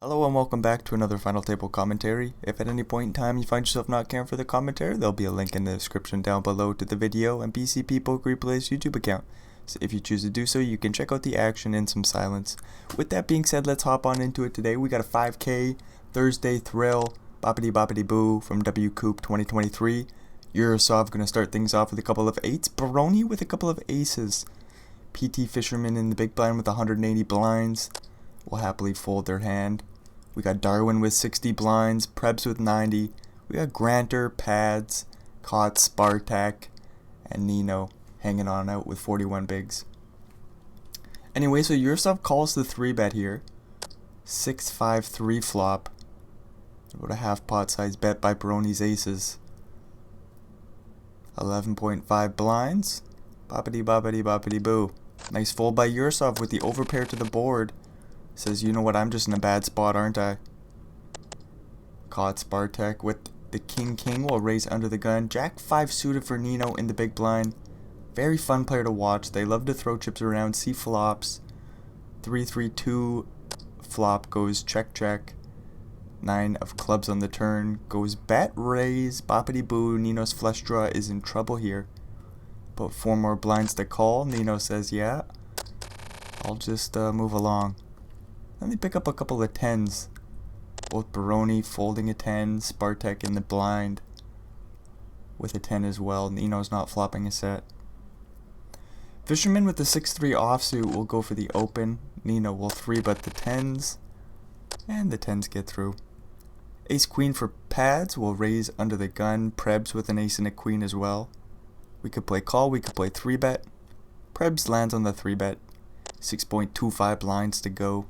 Hello and welcome back to another Final Table commentary. If at any point in time you find yourself not caring for the commentary, there'll be a link in the description down below to the video and bcpoff Replay's YouTube account. So if you choose to do so, you can check out the action in some silence. With that being said, let's hop on into it today. We got a 5K Thursday thrill, boppity boppity boo from WCOOP 2023. Yurosov gonna start things off with a couple of 8s. Baroni with a couple of aces. PT Fisherman in the big blind with 180 blinds will happily fold their hand. We got Darwin with 60 blinds, Prebz with 90. We got Granter, Pads, Cott, Spartak, and Nino hanging on out with 41 bigs. Anyway, so Yurosov calls the 3-bet here. 6-5-3 flop. About a half pot size bet by Baroni's aces. 11.5 blinds. Boppity boppity boppity boo. Nice fold by Yurosov with the overpair to the board. Says, you know what, I'm just in a bad spot, aren't I? Caught Spartak with the king will raise under the gun. Jack 5 suited for Nino in the big blind. Very fun player to watch. They love to throw chips around, see flops. 3-3-2 flop goes check check. 9 of clubs on the turn goes bet raise. Boppity boo. Nino's flush draw is in trouble here. About 4 more blinds to call. Nino says, yeah, I'll just move along. Then they pick up a couple of 10s. Both Baroni folding a 10, Spartak in the blind with a 10 as well. Nino's not flopping a set. Fisherman with the 6-3 offsuit will go for the open. Nino will 3-bet the 10s, and the 10s get through. Ace queen for pads will raise under the gun. Prebz with an ace and a queen as well. We could play call, we could play 3-bet. Prebz lands on the 3-bet. 6.25 blinds to go.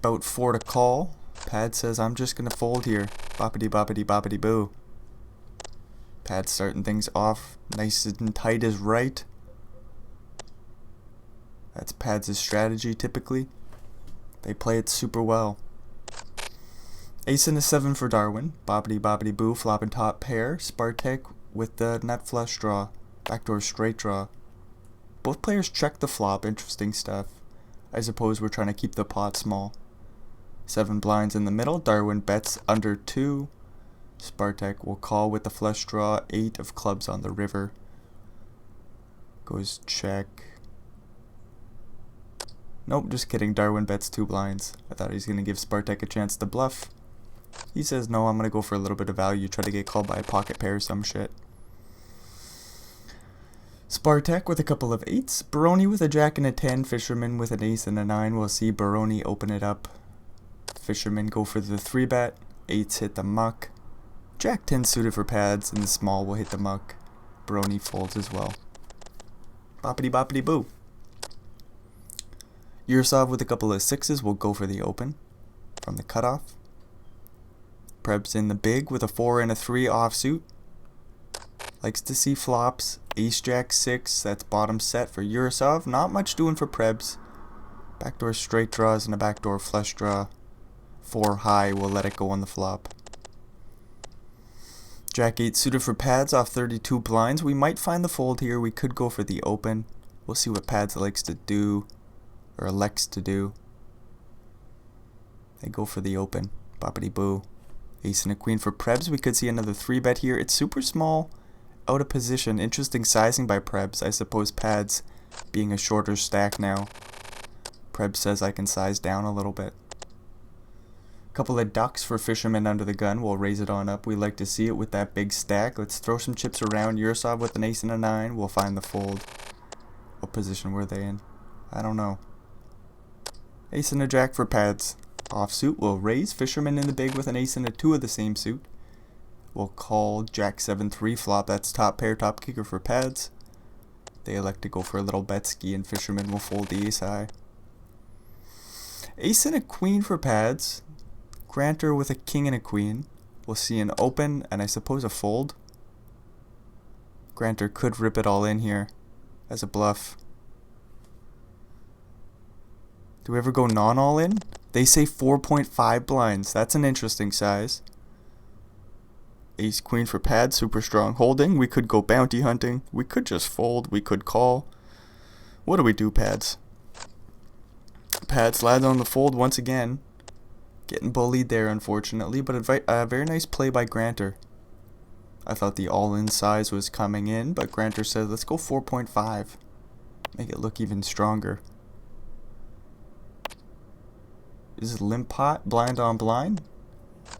About 4 to call. Pad says, I'm just gonna fold here. Boppity boppity boppity boo. Pad starting things off nice and tight as right. That's Pad's strategy typically. They play it super well. Ace and a 7 for Darwin. Boppity boppity boo, flop and top pair. Spartak with the nut flush draw. Backdoor straight draw. Both players check the flop, interesting stuff. I suppose we're trying to keep the pot small. 7 blinds in the middle. Darwin bets under 2. Spartak will call with the flush draw. 8 of clubs on the river. Goes check. Nope, just kidding. Darwin bets 2 blinds. I thought he was going to give Spartak a chance to bluff. He says, no, I'm going to go for a little bit of value. Try to get called by a pocket pair or some shit. Spartak with a couple of 8s. Baroni with a jack and a 10. Fisherman with an ace and a 9. We'll see Baroni open it up. Fishermen go for the 3-bet. 8s hit the muck. Jack 10 suited for pads, and the small will hit the muck. Baroni folds as well. Boppity boppity boo. Yurosov with a couple of 6s will go for the open from the cutoff. Prebz in the big with a 4 and a 3 offsuit. Likes to see flops. Ace jack 6, that's bottom set for Yurosov. Not much doing for Prebz. Backdoor straight draws and a backdoor flush draw. 4 high will let it go on the flop. Jack 8 suited for pads off 32 blinds. We might find the fold here. We could go for the open. We'll see what pads likes to do, or elects to do. They go for the open. Boppity boo. Ace and a queen for Prebz. We could see another 3-bet here. It's super small, out of position. Interesting sizing by Prebz. I suppose pads being a shorter stack now. Prebz says I can size down a little bit. Couple of ducks for Fisherman under the gun. We'll raise it on up. We like to see it with that big stack. Let's throw some chips around. Yurosov with an ace and a 9. We'll find the fold. What position were they in? I don't know. Ace and a jack for pads. Offsuit will raise. Fisherman in the big with an ace and a 2 of the same suit. We'll call jack 7-3 flop. That's top pair, top kicker for pads. They elect to go for a little bet ski, and Fisherman will fold the ace high. Ace and a queen for pads. Granter with a king and a queen. We'll see an open and I suppose a fold. Granter could rip it all in here as a bluff. Do we ever go non-all in? They say 4.5 blinds. That's an interesting size. Ace queen for pads, super strong holding. We could go bounty hunting. We could just fold. We could call. What do we do, pads? Pat's lad on the fold once again. Getting bullied there, unfortunately, but a very nice play by Granter. I thought the all-in size was coming in, but Granter said, let's go 4.5. Make it look even stronger. This is limp pot, blind on blind.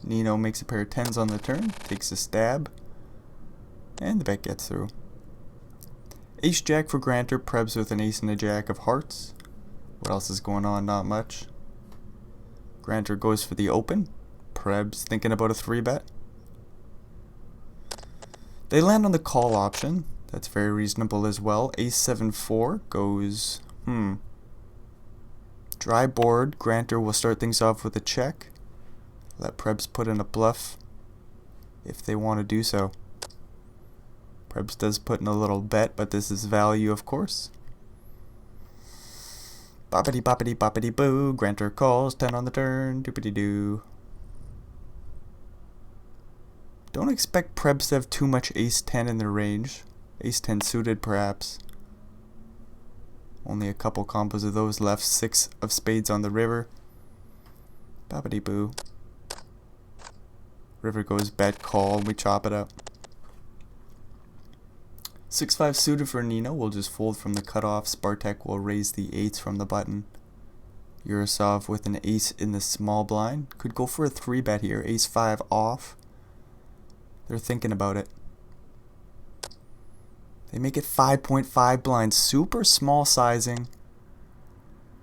Nino makes a pair of 10s on the turn, takes a stab, and the bet gets through. Ace-jack for Granter, Prebz with an ace and a jack of hearts. What else is going on? Not much. Granter goes for the open. Prebz thinking about a 3-bet. They land on the call option. That's very reasonable as well. Ace-7-4 goes, dry board. Granter will start things off with a check. Let Prebz put in a bluff if they want to do so. Prebz does put in a little bet, but this is value, of course. Boppity boppity boppity boo. Granter calls, 10 on the turn. Doopity doo. Don't expect Prebz to have too much ace-10 in their range. Ace-10 suited, perhaps. Only a couple combos of those left. 6 of spades on the river. Boppity boo. River goes bet, call, and we chop it up. 6-5 suited for Nino. We'll just fold from the cutoff. Spartak will raise the 8s from the button. Yurosov with an ace in the small blind. Could go for a 3-bet here. Ace-5 off. They're thinking about it. They make it 5.5 blinds. Super small sizing.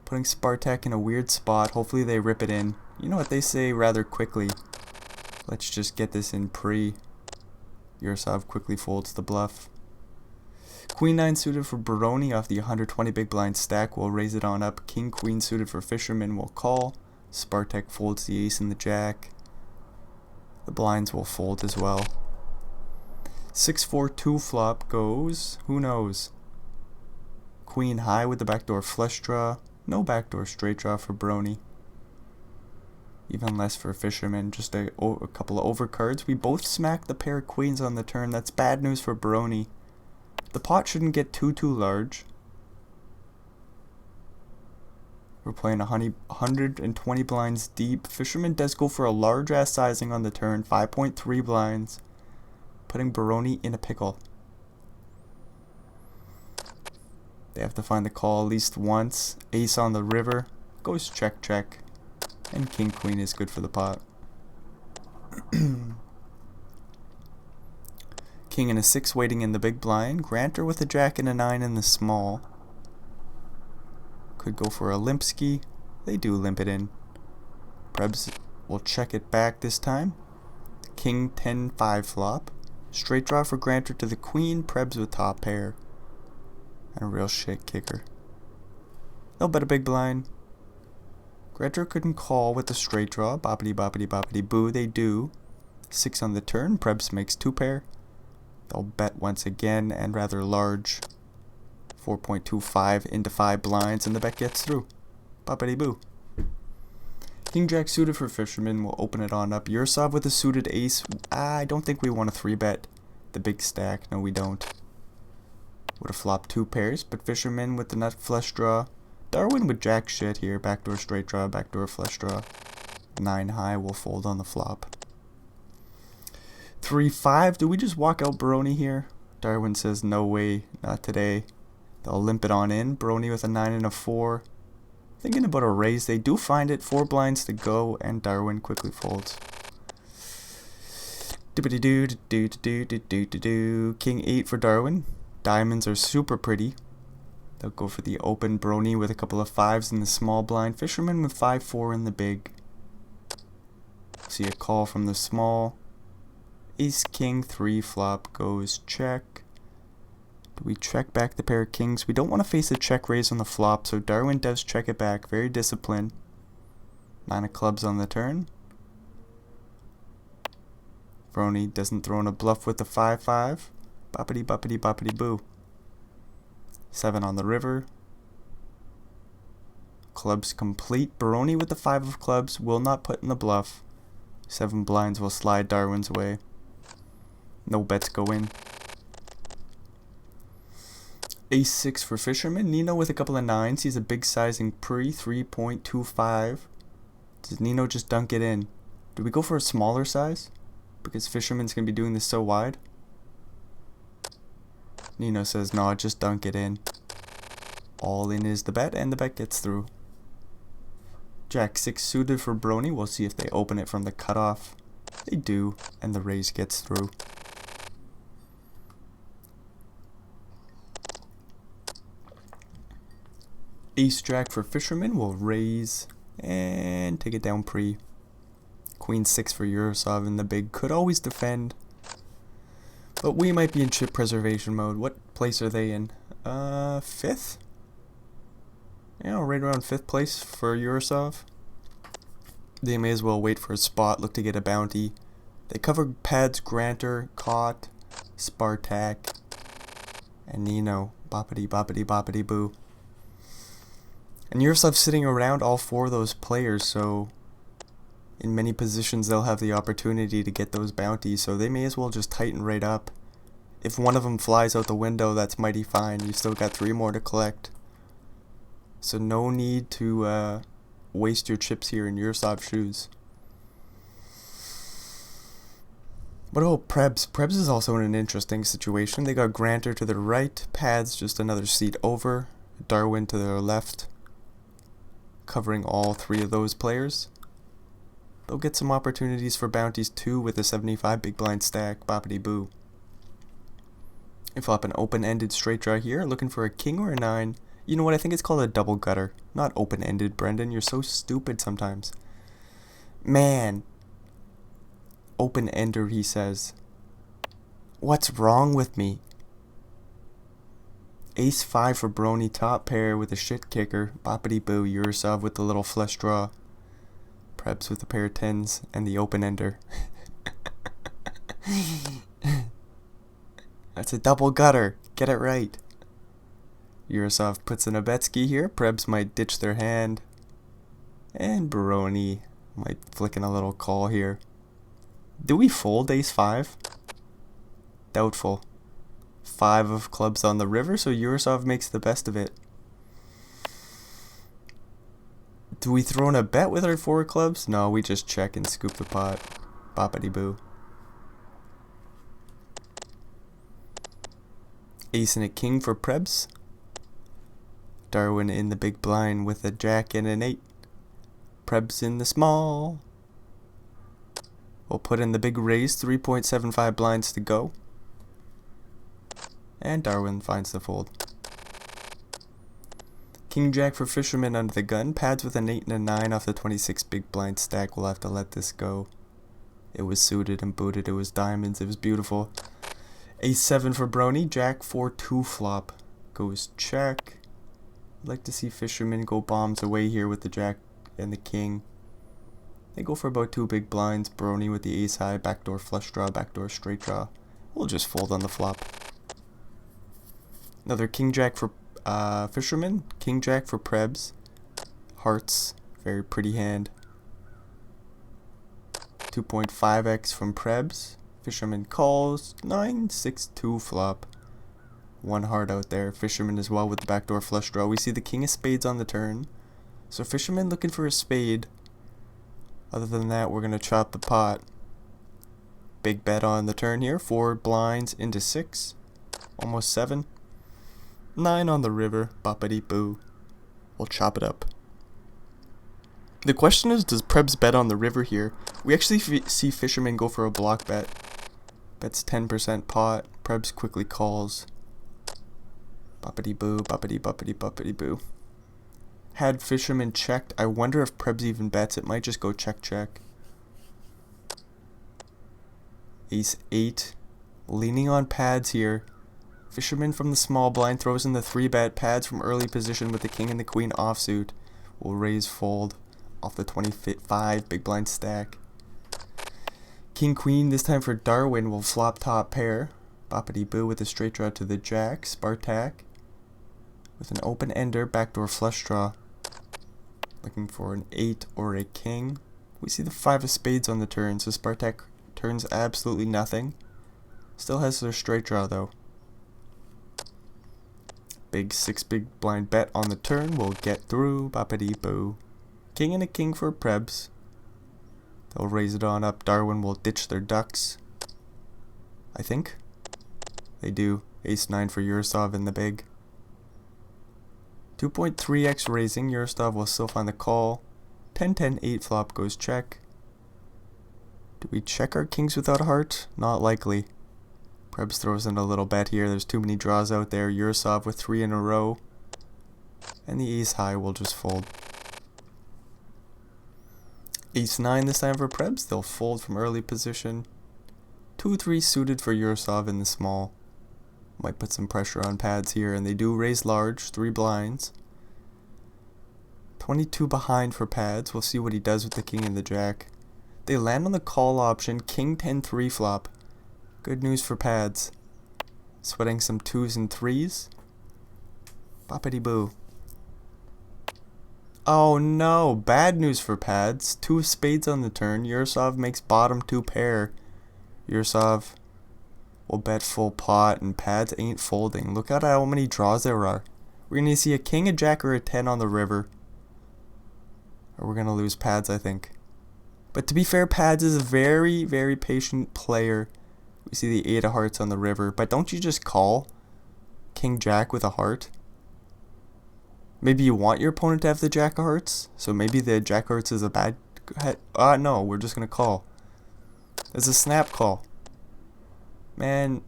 Putting Spartak in a weird spot. Hopefully they rip it in. You know what they say rather quickly. Let's just get this in pre. Yurosov quickly folds the bluff. Queen-9 suited for Baroni off the 120 big blind stack. We'll raise it on up. King-Queen suited for Fisherman will call. Spartak folds the ace and the jack. The blinds will fold as well. 6-4-2 flop goes, who knows? Queen high with the backdoor flush draw. No backdoor straight draw for Baroni. Even less for Fisherman. Just a couple of overcards. We both smack the pair of queens on the turn. That's bad news for Baroni. The pot shouldn't get too large. We're playing 120 blinds deep. Fisherman does go for a large ass sizing on the turn. 5.3 blinds. Putting Baroni in a pickle. They have to find the call at least once. Ace on the river. Goes check check. And king queen is good for the pot. King and a 6 waiting in the big blind. Granter with a jack and a 9 in the small. Could go for a limpski. They do limp it in. Prebz will check it back this time. King 10-5 flop. Straight draw for Granter to the queen. Prebz with top pair. And a real shit kicker. They'll bet a big blind. Granter couldn't call with the straight draw. Boppity boppity boppity boo. They do. 6 on the turn. Prebz makes 2 pair. They'll bet once again and rather large. 4.25 into 5 blinds and the bet gets through. Boppity boo. King Jack suited for Fisherman. We'll open it on up. Yurosov with a suited ace. I don't think we want to 3-bet the big stack. No, we don't. Would have flopped 2 pairs, but Fisherman with the nut flush draw. Darwin with jack shit here. Backdoor straight draw, backdoor flush draw. 9 high will fold on the flop. 3-5. Do we just walk out Baroni here? Darwin says no way, not today. They'll limp it on in. Baroni with a 9 and a 4. Thinking about a raise. They do find it. 4 blinds to go, and Darwin quickly folds. King 8 for Darwin. Diamonds are super pretty. They'll go for the open. Baroni with a couple of 5s in the small blind. Fisherman with 5-4 in the big. See a call from the small. Ace King 3 flop goes check. Do we check back the pair of kings? We don't want to face a check raise on the flop, so Darwin does check it back. Very disciplined. 9 of clubs on the turn. Baroni doesn't throw in a bluff with the 5-5. Boppity boppity boppity boo. 7 on the river. Clubs complete. Baroni with the 5 of clubs will not put in the bluff. 7 blinds will slide Darwin's way. No bets go in. Ace-6 for Fisherman. Nino with a couple of 9s. He's a big sizing pre, 3.25. Does Nino just dunk it in? Do we go for a smaller size? Because Fisherman's going to be doing this so wide. Nino says, no, just dunk it in. All in is the bet, and the bet gets through. Jack-6 suited for Brony. We'll see if they open it from the cutoff. They do, and the raise gets through. Ace-Jack for Fisherman will raise and take it down pre. Queen-6 for Yurosov in the big. Could always defend. But we might be in chip preservation mode. What place are they in? 5th? Yeah, right around 5th place for Yurosov. They may as well wait for a spot, look to get a bounty. They covered pads Granter, Caught, Spartak, and Nino. Boppity boppity boppity boo. And Yurosov's sitting around all 4 of those players, so in many positions they'll have the opportunity to get those bounties, so they may as well just tighten right up. If one of them flies out the window, that's mighty fine. You still got 3 more to collect. So no need to waste your chips here in Yurosov's shoes. What about Prebz? Prebz is also in an interesting situation. They got Granter to their right, Pads just another seat over, Darwin to their left, covering all 3 of those players. They'll get some opportunities for bounties too with a 75 big blind stack, boppity boo. They flop an open-ended straight draw here, looking for a king or a 9. You know what, I think it's called a double gutter, not open-ended, Brendan. You're so stupid sometimes. Man. Open-ender, he says. What's wrong with me? Ace-5 for Brony, top pair with a shit kicker, boppity boo, Yurosov with the little flush draw. Prebz with a pair of 10s and the open-ender. That's a double gutter. Get it right. Yurosov puts in a Betsky here. Prebz might ditch their hand. And Brony might flick in a little call here. Do we fold Ace-5? Doubtful. 5 of clubs on the river, so Yurosov makes the best of it. Do we throw in a bet with our 4 clubs? No, we just check and scoop the pot. Boppity boo. Ace and a king for Prebz. Darwin in the big blind with a jack and an 8. Prebz in the small. We'll put in the big raise, 3.75 blinds to go. And Darwin finds the fold. King Jack for Fisherman under the gun. Pads with an 8 and a 9 off the 26 big blind stack. We'll have to let this go. It was suited and booted. It was diamonds. It was beautiful. Ace-7 for Brony. Jack 4-2 flop. Goes check. I'd like to see Fisherman go bombs away here with the Jack and the King. They go for about 2 big blinds. Brony with the ace high. Backdoor flush draw. Backdoor straight draw. We'll just fold on the flop. Another King Jack for Fisherman. King Jack for Prebz. Hearts. Very pretty hand. 2.5x from Prebz. Fisherman calls. 9-6-2 flop. 1 heart out there. Fisherman as well with the backdoor flush draw. We see the king of spades on the turn. So Fisherman looking for a spade. Other than that, we're going to chop the pot. Big bet on the turn here. 4 blinds into 6. Almost 7. 9 on the river. Boppity boo. We'll chop it up. The question is, does Prebz bet on the river here? We actually see Fisherman go for a block bet. Bets 10% pot. Prebz quickly calls. Boppity boo, boppity boppity boppity boo. Had Fisherman checked. I wonder if Prebz even bets. It might just go check check. Ace-8. Leaning on pads here. Fisherman from the small blind throws in the 3-bet. Pads from early position with the king and the queen offsuit. Will raise fold off the 25 big blind stack. King queen this time for Darwin will flop top pair. Boppity boo with a straight draw to the jack. Spartak with an open ender, backdoor flush draw. Looking for an 8 or a king. We see the 5 of spades on the turn, so Spartak turns absolutely nothing. Still has their straight draw though. Big 6 big blind bet on the turn will get through. Boppity boo. King and a king for Prebz. They'll raise it on up. Darwin will ditch their ducks. I think. They do. Ace 9 for Yurosov in the big. 2.3x raising. Yurosov will still find the call. 10-10 8 flop goes check. Do we check our kings without a heart? Not likely. Prebz throws in a little bet here. There's too many draws out there. Yurosov with 3 in a row. And the ace high will just fold. Ace 9 this time for Prebz. They'll fold from early position. 2-3 suited for Yurosov in the small. Might put some pressure on pads here. And they do raise large. 3 blinds. 22 behind for pads. We'll see what he does with the king and the jack. They land on the call option. King 10-3 flop. Good news for pads. Sweating some 2s and 3s. Boppity boo. Oh no, bad news for pads. 2 of spades on the turn. Yurosov makes bottom 2 pair. Yurosov will bet full pot and pads ain't folding. Look at how many draws there are. We're going to see a king, a jack, or a 10 on the river. Or we're going to lose pads, I think. But to be fair, pads is a very, very patient player. We see the 8 of hearts on the river. But don't you just call king, jack with a heart? Maybe you want your opponent to have the jack of hearts. So maybe the jack of hearts is a bad... no, we're just going to call. It's a snap call. Man,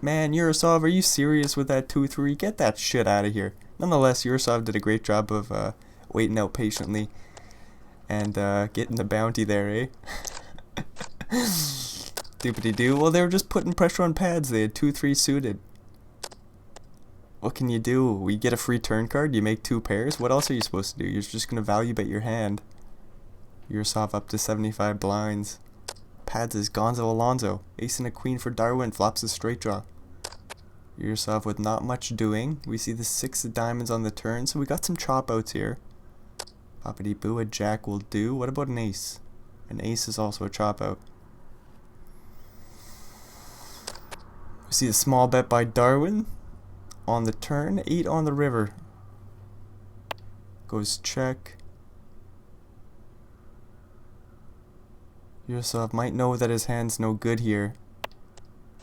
Yurosov, are you serious with that 2-3? Get that shit out of here. Nonetheless, Yurosov did a great job of waiting out patiently and getting the bounty there, eh? Doopity-doo. Well, they were just putting pressure on pads. They had 2-3 suited. What can you do? We get a free turn card? You make 2 pairs? What else are you supposed to do? You're just going to value bet your hand. Yurosov up to 75 blinds. Pads is Gonzo Alonzo. Ace and a queen for Darwin. Flops a straight draw. Yurosov with not much doing. We see the 6 of diamonds on the turn, so we got some chop outs here. Poppity boo, a jack will do. What about an ace? An ace is also a chop out. We see a small bet by Darwin on the turn. 8 on the river. Goes check. Yurosov might know that his hand's no good here.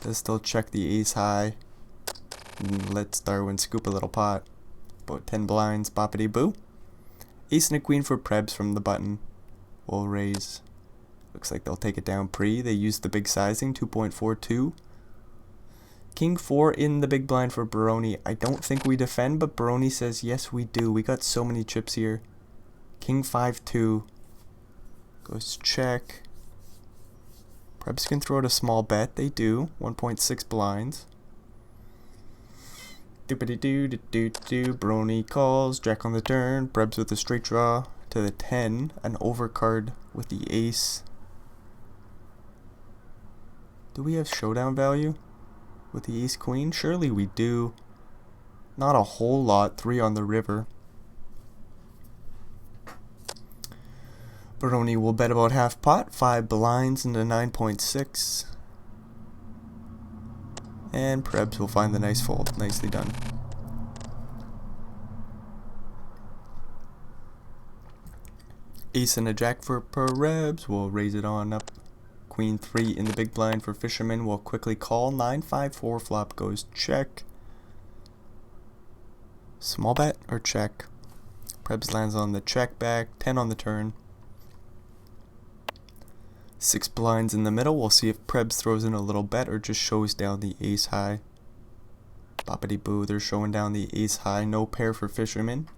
Does still check the ace high. And lets Darwin scoop a little pot. About 10 blinds. Boppity boo. Ace and a queen for Prebz from the button. We'll raise. Looks like they'll take it down pre. They use the big sizing. 2.42. King 4 in the big blind for Baroni. I don't think we defend, but Baroni says yes we do. We got so many chips here. King 5-2. Goes check. Prebz can throw out a small bet. They do. 1.6 blinds. Doopity-doo-doo-doo-doo. Baroni calls. Jack on the turn. Prebz with a straight draw to the 10. An overcard with the ace. Do we have showdown value with the ace queen? Surely we do. Not a whole lot. 3 on the river. Baroni will bet about half pot. 5 blinds into 9.6. And Prebz will find the nice fold. Nicely done. Ace and a jack for Prebz. We'll raise it on up. Queen 3 in the big blind for Fisherman. We'll quickly call. 9-5-4 flop goes check. Small bet or check? Prebz lands on the check back. 10 on the turn. 6 blinds in the middle. We'll see if Prebz throws in a little bet or just shows down the ace high. Boppity boo, they're showing down the ace high. No pair for Fisherman.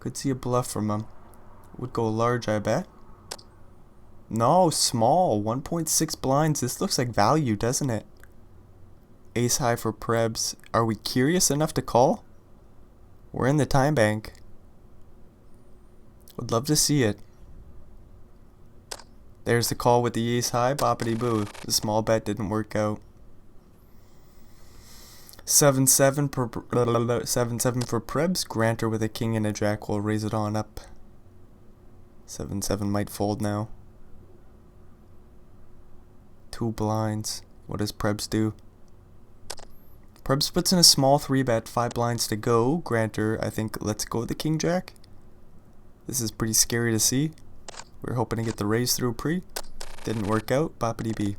Could see a bluff from him. Would go large, I bet. No, small. 1.6 blinds. This looks like value, doesn't it? Ace high for Prebz. Are we curious enough to call? We're in the time bank. Would love to see it. There's the call with the ace high. Boppity boo. The small bet didn't work out. 7-7 for Prebz. Granter with a king and a jack will raise it on up. 7-7 might fold now. 2 blinds. What does Prebz do? Prebz puts in a small 3-bet, 5 blinds to go. Granter, I think, let's go the king jack. This is pretty scary to see. We were hoping to get the raise through pre. Didn't work out. Boppity B.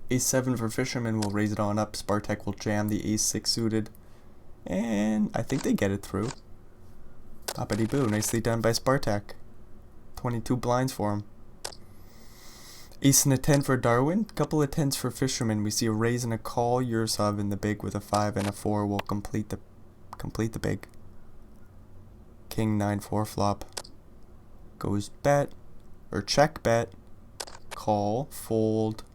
Ace 7 for Fisherman will raise it on up. Spartak will jam the ace 6 suited. And I think they get it through. Boppity boo. Nicely done by Spartak. 22 blinds for him. Ace and a 10 for Darwin. Couple of 10s for Fisherman. We see a raise and a call. Yursov in the big with a 5 and a 4 will complete the big. King 9-4 flop. Goes bet. Or check bet. Call. Fold.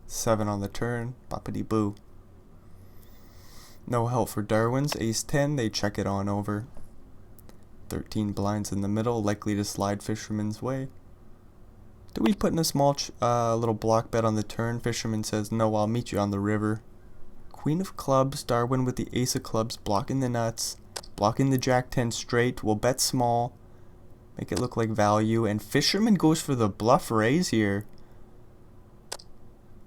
7 on the turn. Boppity boo. No help for Darwin's. Ace 10. They check it on over. 13 blinds in the middle. Likely to slide Fisherman's way. Do we put in a small little block bet on the turn? Fisherman says, no, I'll meet you on the river. Queen of clubs, Darwin with the ace of clubs, blocking the nuts, blocking the jack 10 straight. We'll bet small, make it look like value, and Fisherman goes for the bluff raise here.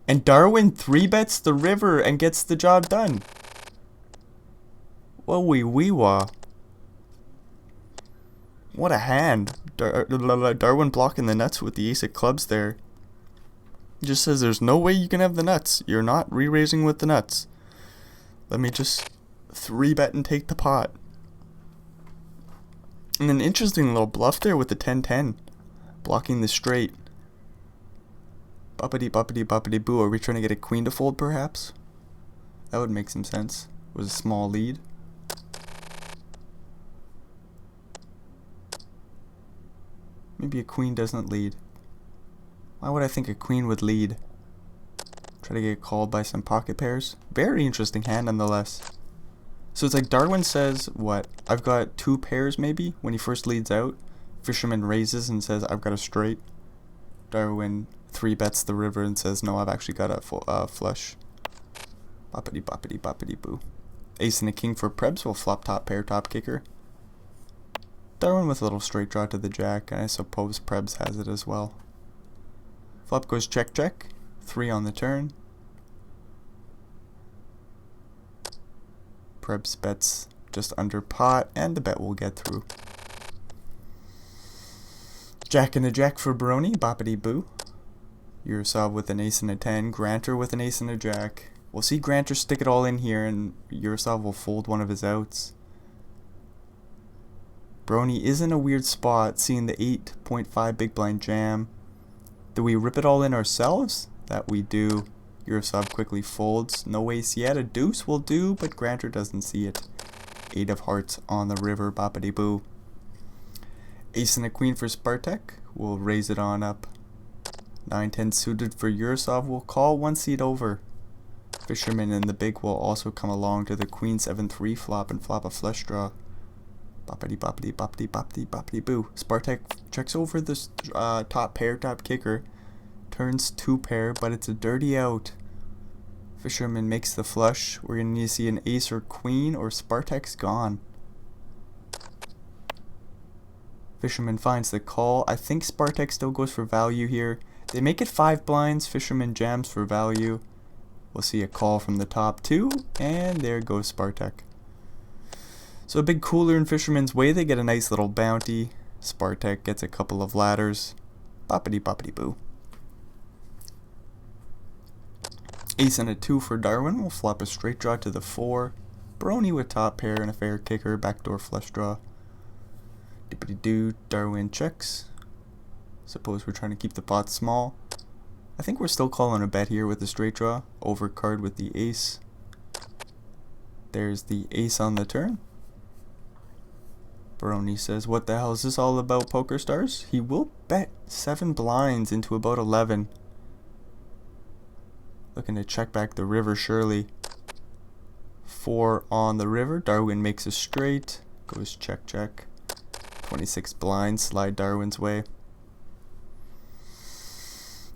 And Darwin 3-bets the river and gets the job done. Whoa wee wee wah. What a hand. Darwin blocking the nuts with the ace of clubs there. He just says there's no way you can have the nuts. You're not re-raising with the nuts. Let me just 3-bet and take the pot. And an interesting little bluff there with the 10-10. Blocking the straight. Boppity boppity boppity boo. Are we trying to get a queen to fold perhaps? That would make some sense. It was a small lead. Maybe a queen doesn't lead. Why would I think a queen would lead? Try to get called by some pocket pairs. Very interesting hand nonetheless. So it's like Darwin says, what? I've got 2 pairs maybe when he first leads out. Fisherman raises and says, I've got a straight. Darwin 3-bets the river and says, no, I've actually got a flush. Boppity boppity boppity boo. Ace and a king for Prebz will flop top pair top kicker. Darwin with a little straight draw to the jack, and I suppose Prebz has it as well. Flop goes check check. 3 on the turn. Prebz bets just under pot, and the bet will get through. Jack and a jack for Baroni. Boppity boo. Yursov with an ace and a 10. Granter with an ace and a jack. We'll see Granter stick it all in here, and Yursov will fold one of his outs. Brony is in a weird spot, seeing the 8.5 big blind jam. Do we rip it all in ourselves? That we do. Yursov quickly folds. No ace yet. A deuce will do, but Granter doesn't see it. 8 of hearts on the river. Boppity boo. Ace and a queen for Spartak. We'll raise it on up. 9-10 suited for Yursov. We'll call 1 seat over. Fisherman in the big will also come along to the queen 7-3 flop and flop a flush draw. Boppity boppity boppity boppity boppity boo. Spartak checks over this top pair, top kicker. Turns 2 pair, but it's a dirty out. Fisherman makes the flush. We're going to need to see an ace or queen, or Spartak's gone. Fisherman finds the call. I think Spartak still goes for value here. They make it 5 blinds. Fisherman jams for value. We'll see a call from the top 2, and there goes Spartak. So a big cooler in Fisherman's way. They get a nice little bounty. Spartak gets a couple of ladders. Boppity boppity boo. Ace and a 2 for Darwin. We'll flop a straight draw to the 4. Baroni with top pair and a fair kicker. Backdoor flush draw. Dippity doo. Darwin checks. Suppose we're trying to keep the pot small. I think we're still calling a bet here with the straight draw. Overcard with the ace. There's the ace on the turn. Baroni says, what the hell is this all about, Poker Stars? He will bet 7 blinds into about 11. Looking to check back the river, surely. 4 on the river. Darwin makes a straight. Goes check, check. 26 blinds. Slide Darwin's way.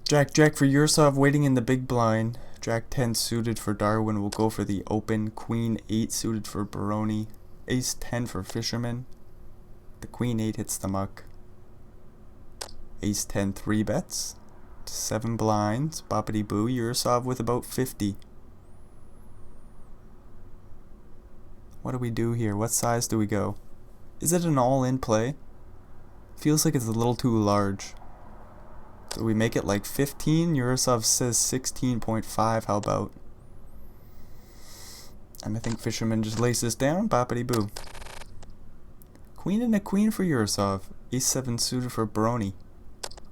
Jack, jack for Yursov waiting in the big blind. Jack 10 suited for Darwin will go for the open. Queen 8 suited for Baroni. Ace 10 for Fisherman. The queen 8 hits the muck. Ace 10 3-bets. 7 blinds. Boppity boo. Yursov with about 50. What do we do here? What size do we go? Is it an all-in play? Feels like it's a little too large. So we make it like 15. Yurosov says 16.5. How about? And I think Fisherman just lays this down. Boppity boo. Queen and a queen for Yurosov. Ace-7 suited for Baroni.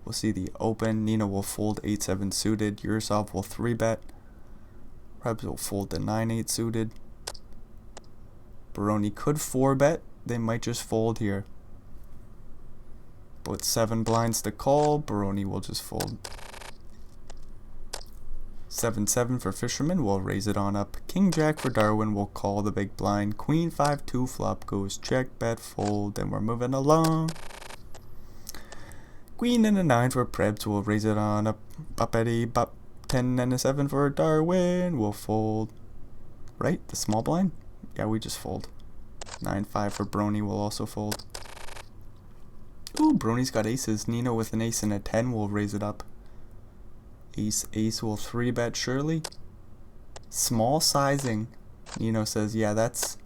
We'll see the open. Nino will fold 8-7 suited. Yurosov will 3-bet. Prebz will fold the 9-8 suited. Baroni could 4-bet. They might just fold here. But 7 blinds to call. Baroni will just fold. 7-7 for Fisherman. We'll raise it on up. King Jack for Darwin. We'll call the big blind. Queen 5-2 flop goes check, bet, fold, and we're moving along. Queen and a 9 for Prebz. We'll raise it on up. Boppity bop. 10 and a 7 for Darwin. We'll fold. Right? The small blind? Yeah, we just fold. 9-5 for Brony. We'll also fold. Ooh, Brony's got aces. Nino with an ace and a 10 will raise it up. Ace will 3-bet surely. Small sizing. Nino says, yeah, that's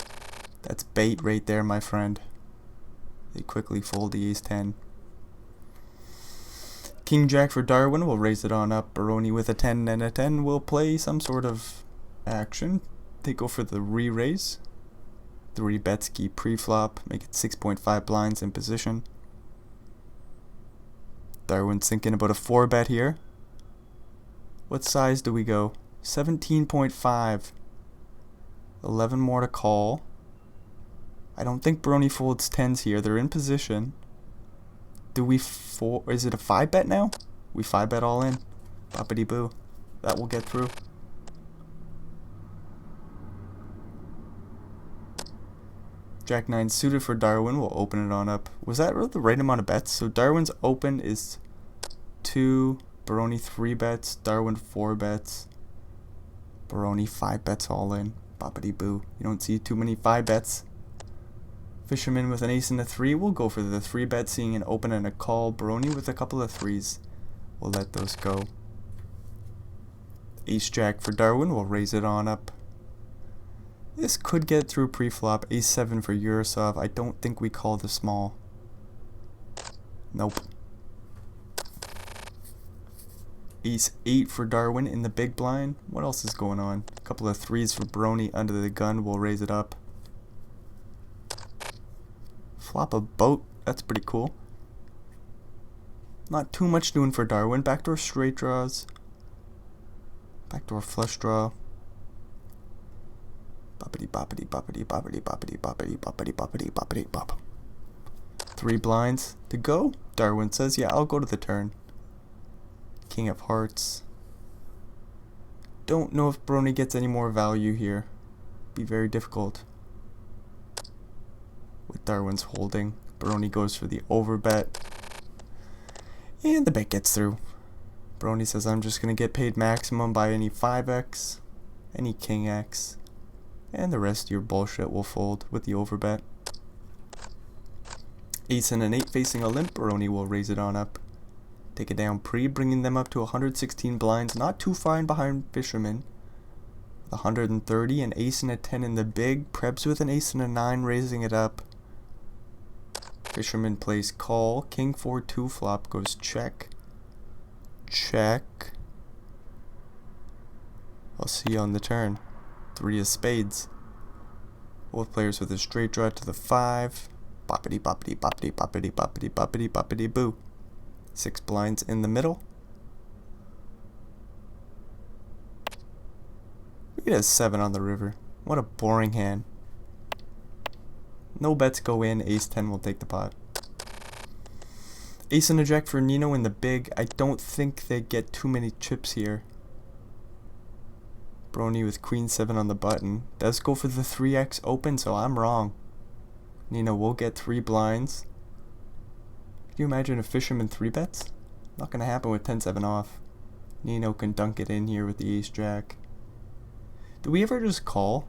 bait right there, my friend. They quickly fold the ace-10. King Jack for Darwin will raise it on up. Baroni with a 10 and a 10 will play some sort of action. They go for the re-raise. 3 bets keep pre-flop. Make it 6.5 blinds in position. Darwin's thinking about a 4-bet here. What size do we go? 17.5. 11 more to call. I don't think Baroni folds 10s here. They're in position. Do we is it a 5-bet now? We 5-bet all in. Boppity boo. That will get through. Jack 9 suited for Darwin. We'll open it on up. Was that the right amount of bets? So Darwin's open is 2. Baroni 3 bets. Darwin 4 bets. Baroni 5 bets all in. Boppity boo. You don't see too many 5 bets. Fisherman with an ace and a 3. We'll go for the 3-bet, seeing an open and a call. Baroni with a couple of 3s. We'll let those go. Ace Jack for Darwin. We'll raise it on up. This could get through pre-flop. Ace-7 for Yurosov. I don't think we call the small. Nope. Ace-8 for Darwin in the big blind. What else is going on? A couple of 3s for Baroni under the gun. We'll raise it up. Flop a boat. That's pretty cool. Not too much doing for Darwin. Backdoor straight draws. Backdoor flush draw. Boppity boppity boppity boppity boppity boppity boppity boppity boppity bop. 3 blinds to go. Darwin says, yeah, I'll go to the turn. King of hearts. Don't know if Baroni gets any more value here. Be very difficult. With Darwin's holding. Baroni goes for the overbet. And the bet gets through. Baroni says, I'm just going to get paid maximum by any 5x, any king x, and the rest of your bullshit will fold with the overbet. Ace and an 8 facing a limp. Baroni will raise it on up. Take it down pre, bringing them up to 116 blinds. Not too far in behind Fisherman. 130, an ace and a 10 in the big. Prebz with an ace and a 9 raising it up. Fisherman plays call. King 4-2 flop goes check. Check. I'll see you on the turn. 3 of spades. Both players with a straight draw to the 5. Boppity boppity boppity boppity boppity boppity boppity boo. 6 blinds in the middle. We get a 7 on the river. What a boring hand. No bets go in. Ace-10 will take the pot. Ace and a jack for Nino in the big. I don't think they get too many chips here. Baroni with queen 7 on the button. Does go for the 3x open, so I'm wrong. Nino will get 3 blinds. Can you imagine a Fisherman 3 bets? Not going to happen with 10-7 off. Nino can dunk it in here with the ace jack. Do we ever just call?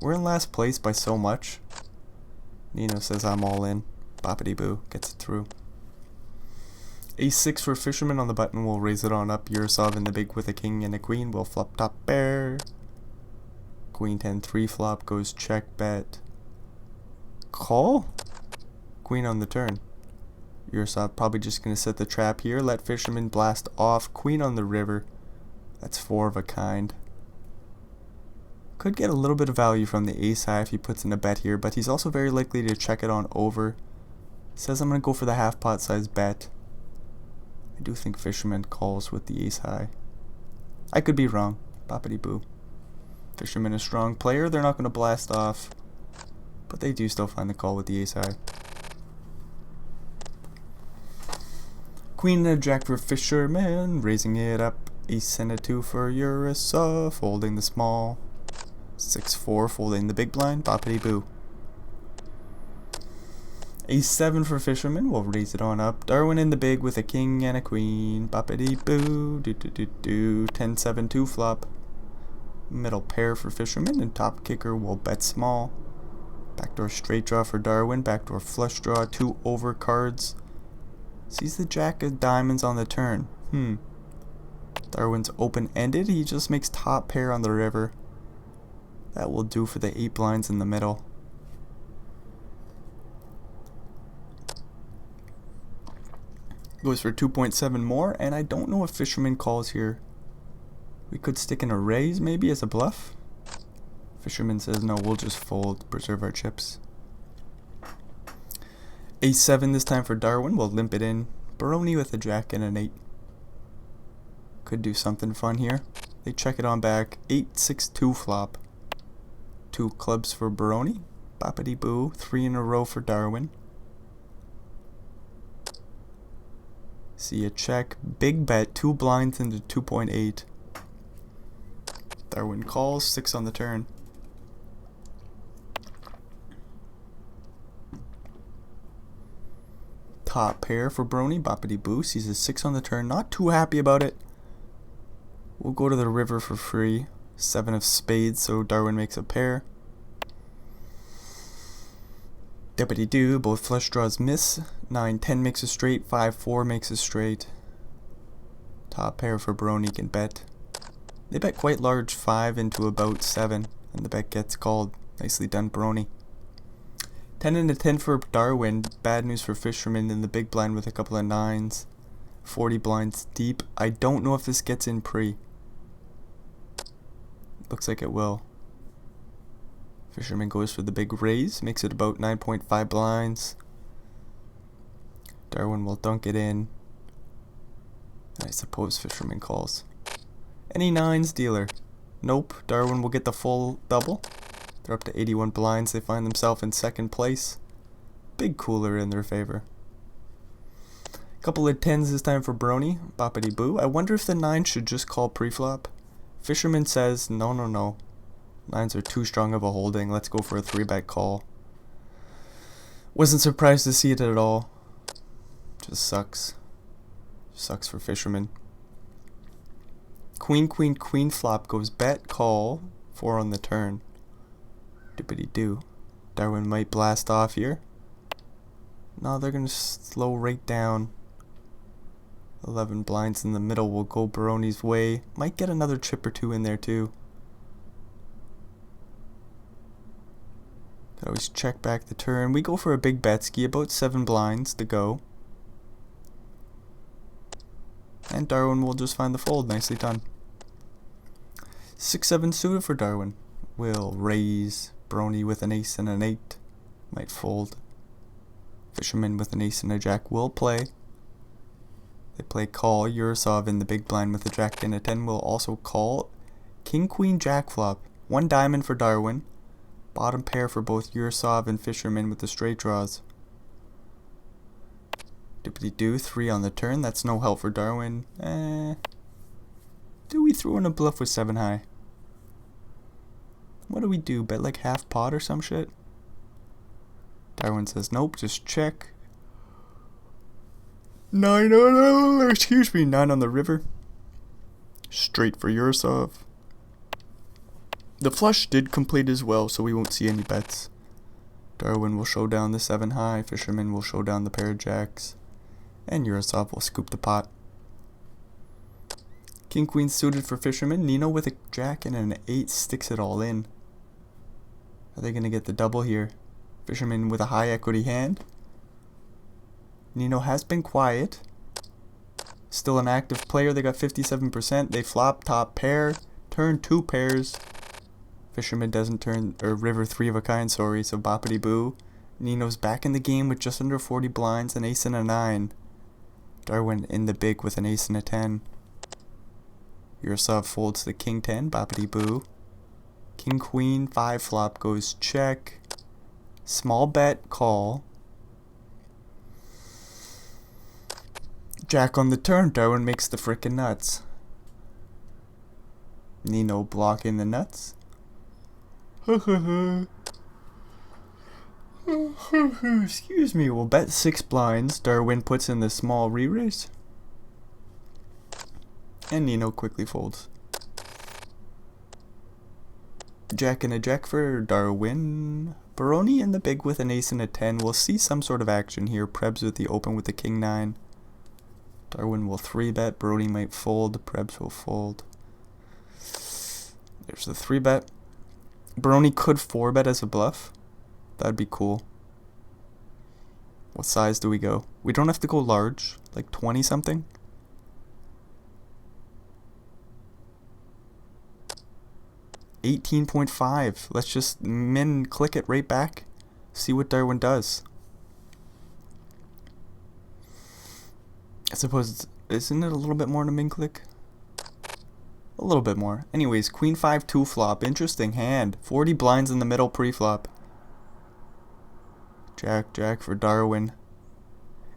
We're in last place by so much. Nino says I'm all in. Boppity boo. Gets it through. Ace-6 for Fisherman on the button. We'll raise it on up. Yurosov in the big with a king and a queen. We'll flop top pair. Queen 10 3 flop goes check bet. Call? Queen on the turn. Yurosov probably just going to set the trap here. Let Fisherman blast off. Queen on the river. That's 4 of a kind. Could get a little bit of value from the ace high if he puts in a bet here, but he's also very likely to check it on over. Says I'm going to go for the half pot size bet. I do think Fisherman calls with the ace high. I could be wrong. Boppity boo. Fisherman a strong player. They're not going to blast off, but they do still find the call with the ace high. Queen and a jack for Fisherman, raising it up. Ace and a 2 for Yurosov, folding the small. 6-4, folding the big blind. Boppity boo. Ace 7 for Fisherman, we'll raise it on up. Darwin in the big with a king and a queen. Boppity boo. 10-7 2 flop. Middle pair for Fisherman, and top kicker will bet small. Backdoor straight draw for Darwin. Backdoor flush draw. 2 over cards. Sees the jack of diamonds on the turn. Darwin's open-ended. He just makes top pair on the river. That will do for the 8 blinds in the middle. Goes for 2.7 more, and I don't know if Fisherman calls here. We could stick in a raise maybe as a bluff. Fisherman says no, we'll just fold, preserve our chips. Ace 7 this time for Darwin, we'll limp it in. Baroni with a jack and an 8. Could do something fun here. They check it on back. 8-6-2 flop. 2 clubs for Baroni. Boppity boo. 3 in a row for Darwin. See a check. Big bet. 2 blinds into 2.8. Darwin calls. 6 on the turn. Top pair for Baroni. Boppity boo. Sees a 6 on the turn. Not too happy about it. We'll go to the river for free. 7 of spades, so Darwin makes a pair. Deputy do, both flush draws miss. 9-10 makes a straight, 5-4 makes a straight. Top pair for Baroni can bet. They bet quite large, 5 into about 7, and the bet gets called. Nicely done, Baroni. 10 and a 10 for Darwin. Bad news for Fisherman in the big blind with a couple of 9s. 40 blinds deep. I don't know if this gets in pre. Looks like it will. Fisherman goes for the big raise, makes it about 9.5 blinds. Darwin will dunk it in. I suppose Fisherman calls. Any 9s, dealer? Nope. Darwin will get the full double. They're up to 81 blinds. They find themselves in second place. Big cooler in their favor. Couple of 10s this time for Baroni. Boppity boo. I wonder if the 9 should just call pre-flop. Fisherman says, no. 9s are too strong of a holding. Let's go for a 3-bet call. Wasn't surprised to see it at all. Just sucks. Sucks for Fisherman. Queen flop goes bet, call. 4 on the turn. Dippity do. Darwin might blast off here. No, they're going to slow right down. 11 blinds in the middle will go Baroni's way. Might get another chip or 2 in there too. Could always check back the turn. We go for a big bet ski, about 7 blinds to go. And Darwin will just find the fold. Nicely done. 6-7 suited for Darwin. Will raise. Baroni with an ace and an 8. Might fold. Fisherman with an ace and a jack will play. They play call. Yurosov in the big blind with a jack and a 10 will also call. King, queen, jack flop. 1 diamond for Darwin. Bottom pair for both Yurosov and Fisherman with the straight draws. Dippity do, 3 on the turn. That's no help for Darwin. Do we throw in a bluff with 7 high? What do we do? Bet like half pot or some shit? Darwin says nope, just check. 9 on the river. Straight for Yurosov. The flush did complete as well, so we won't see any bets. Darwin will show down the 7 high. Fisherman will show down the pair of jacks. And Yurosov will scoop the pot. King queen suited for Fisherman. Nino with a jack and an 8 sticks it all in. Are they going to get the double here? Fisherman with a high equity hand. Nino has been quiet. Still an active player. They got 57%. They flop top pair. Turn 2 pairs. Fisherman doesn't turn, or river 3 of a kind, sorry. So boppity boo. Nino's back in the game with just under 40 blinds, an ace and a 9. Darwin in the big with an ace and a 10. Yurosov folds the king 10, boppity boo. King queen 5 flop goes check. Small bet call. Jack on the turn, Darwin makes the frickin' nuts. Nino blocking the nuts. Excuse me, we'll bet 6 blinds. Darwin puts in the small re-raise. And Nino quickly folds. Jack and a jack for Darwin. Baroni in the big with an ace and a 10. We'll see some sort of action here. Prebz with the open with the king 9. Darwin will 3-bet. Baroni might fold. Prebz will fold. There's the 3-bet. Baroni could 4-bet as a bluff. That'd be cool. What size do we go? We don't have to go large. Like 20 something. $18.5. Let's just min click it right back. See what Darwin does. I suppose isn't it a little bit more than a min click? A little bit more. Anyways, queen 5 2 flop. Interesting hand. 40 blinds in the middle pre-flop. Jack jack for Darwin.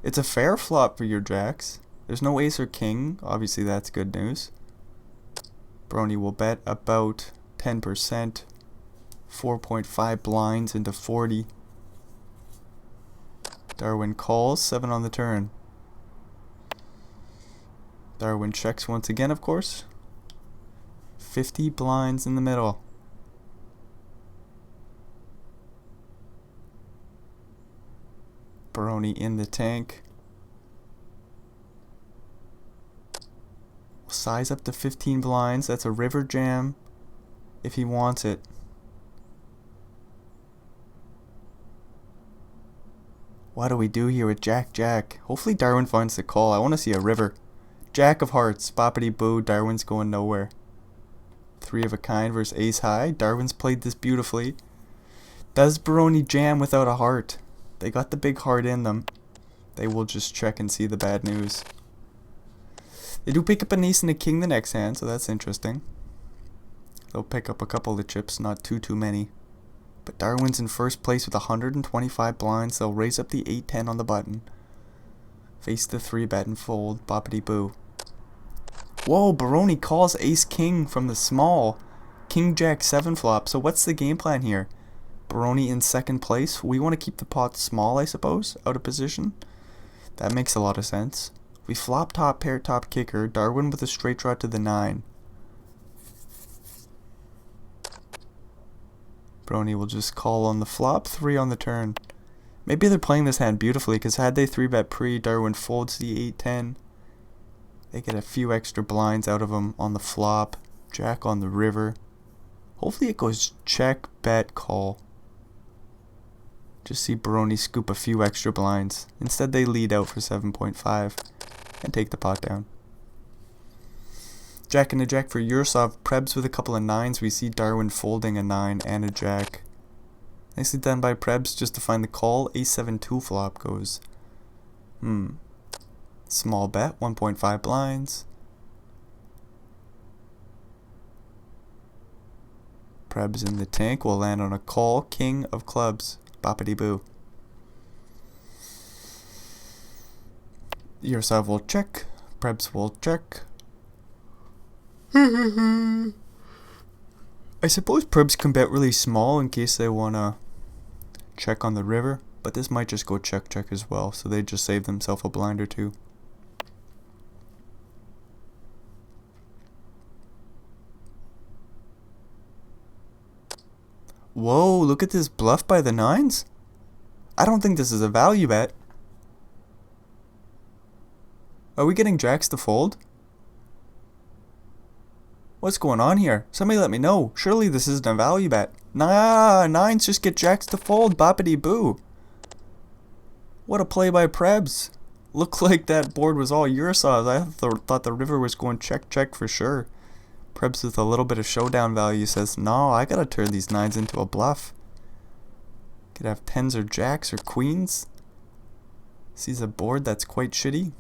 It's a fair flop for your jacks. There's no ace or king. Obviously that's good news. Baroni will bet about 10%. 4.5 blinds into 40. Darwin calls. 7 on the turn. Darwin checks once again, of course. 50 blinds in the middle. Baroni in the tank. Size up to 15 blinds. That's a river jam if he wants it. What do we do here with Jack Jack? Hopefully Darwin finds the call. I want to see a river. Jack of hearts. Boppity boo. Darwin's going nowhere. 3 of a kind versus ace high. Darwin's played this beautifully. Does Baroni jam without a heart? They got the big heart in them. They will just check and see the bad news. They do pick up an ace and a king the next hand, so that's interesting. They'll pick up a couple of chips, not too many. But Darwin's in first place with 125 blinds. They'll raise up the 8-10 on the button. Face the 3-bet and fold. Boppity boo. Whoa, Baroni calls ace king from the small. King jack 7 flop. So what's the game plan here? Baroni in second place. We want to keep the pot small, I suppose, out of position. That makes a lot of sense. We flop top pair top kicker. Darwin with a straight draw to the 9. Baroni will just call on the flop. 3 on the turn. Maybe they're playing this hand beautifully, because had they 3-bet pre, Darwin folds the 8-10. They get a few extra blinds out of him on the flop. Jack on the river. Hopefully it goes check, bet, call. Just see Baroni scoop a few extra blinds. Instead they lead out for 7.5 and take the pot down. Jack and a jack for Yurosov. Prebz with a couple of 9s. We see Darwin folding a 9 and a jack. Nicely done by Prebz just to find the call. Ace-7 2 flop goes. Small bet, 1.5 blinds. Prebz in the tank will land on a call. King of clubs. Boppity boo. Yurosov will check. Prebz will check. I suppose Prebz can bet really small in case they want to check on the river, but this might just go check check as well, so they just save themselves a blind or 2. Whoa, look at this bluff by the 9s. I don't think this is a value bet. Are we getting jacks to fold? What's going on here? Somebody let me know. Surely this isn't a value bet. Nah, nines just get jacks to fold. Boppity boo. What a play by Prebz. Looked like that board was all Ursa's. I thought the river was going check check for sure. Prebz with a little bit of showdown value says, no, I gotta turn these nines into a bluff. Could have tens or jacks or queens. Sees a board that's quite shitty.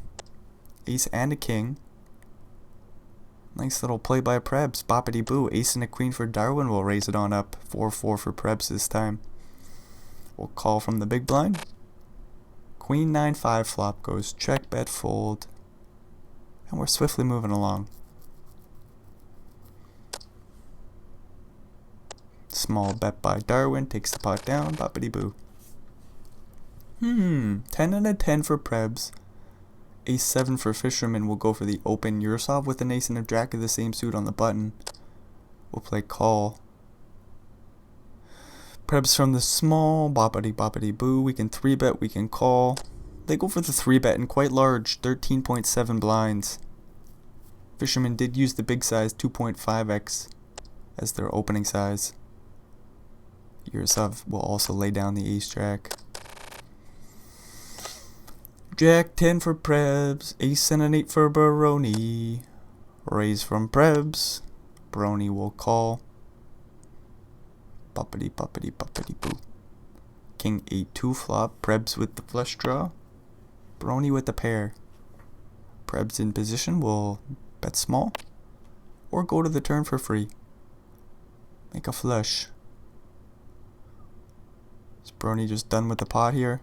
Ace and a king. Nice little play by Prebz. Boppity boo. Ace and a queen for Darwin. Will raise it on up. 4-4 for Prebz this time. We'll call from the big blind. Queen 9-5 flop goes check, bet, fold. And we're swiftly moving along. Small bet by Darwin. Takes the pot down. Boppity boo. 10 and a 10 for Prebz. Ace 7 for Fisherman will go for the open. Yursov with an ace and a jack of the same suit on the button. We'll play call. Prebz from the small. Boppity boppity boo. We can 3-bet, we can call. They go for the 3-bet and quite large. 13.7 blinds. Fisherman did use the big size 2.5x as their opening size. Yursov will also lay down the ace jack. Jack 10 for Prebz, ace and an 8 for Baroni. Raise from Prebz. Baroni will call. Boppity boppity boppity boo. King 8-2 flop. Prebz with the flush draw. Baroni with the pair. Prebz in position will bet small or go to the turn for free. Make a flush. Is Baroni just done with the pot here?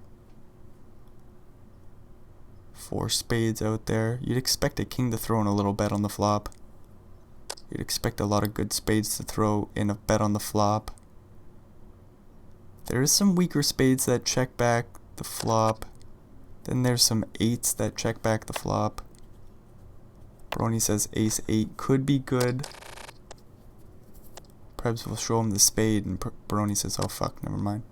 4 spades out there. You'd expect a king to throw in a little bet on the flop. You'd expect a lot of good spades to throw in a bet on the flop. There is some weaker spades that check back the flop. Then there's some 8s that check back the flop. Baroni says ace 8 could be good. Prebz will show him the spade and Baroni says, oh fuck, never mind.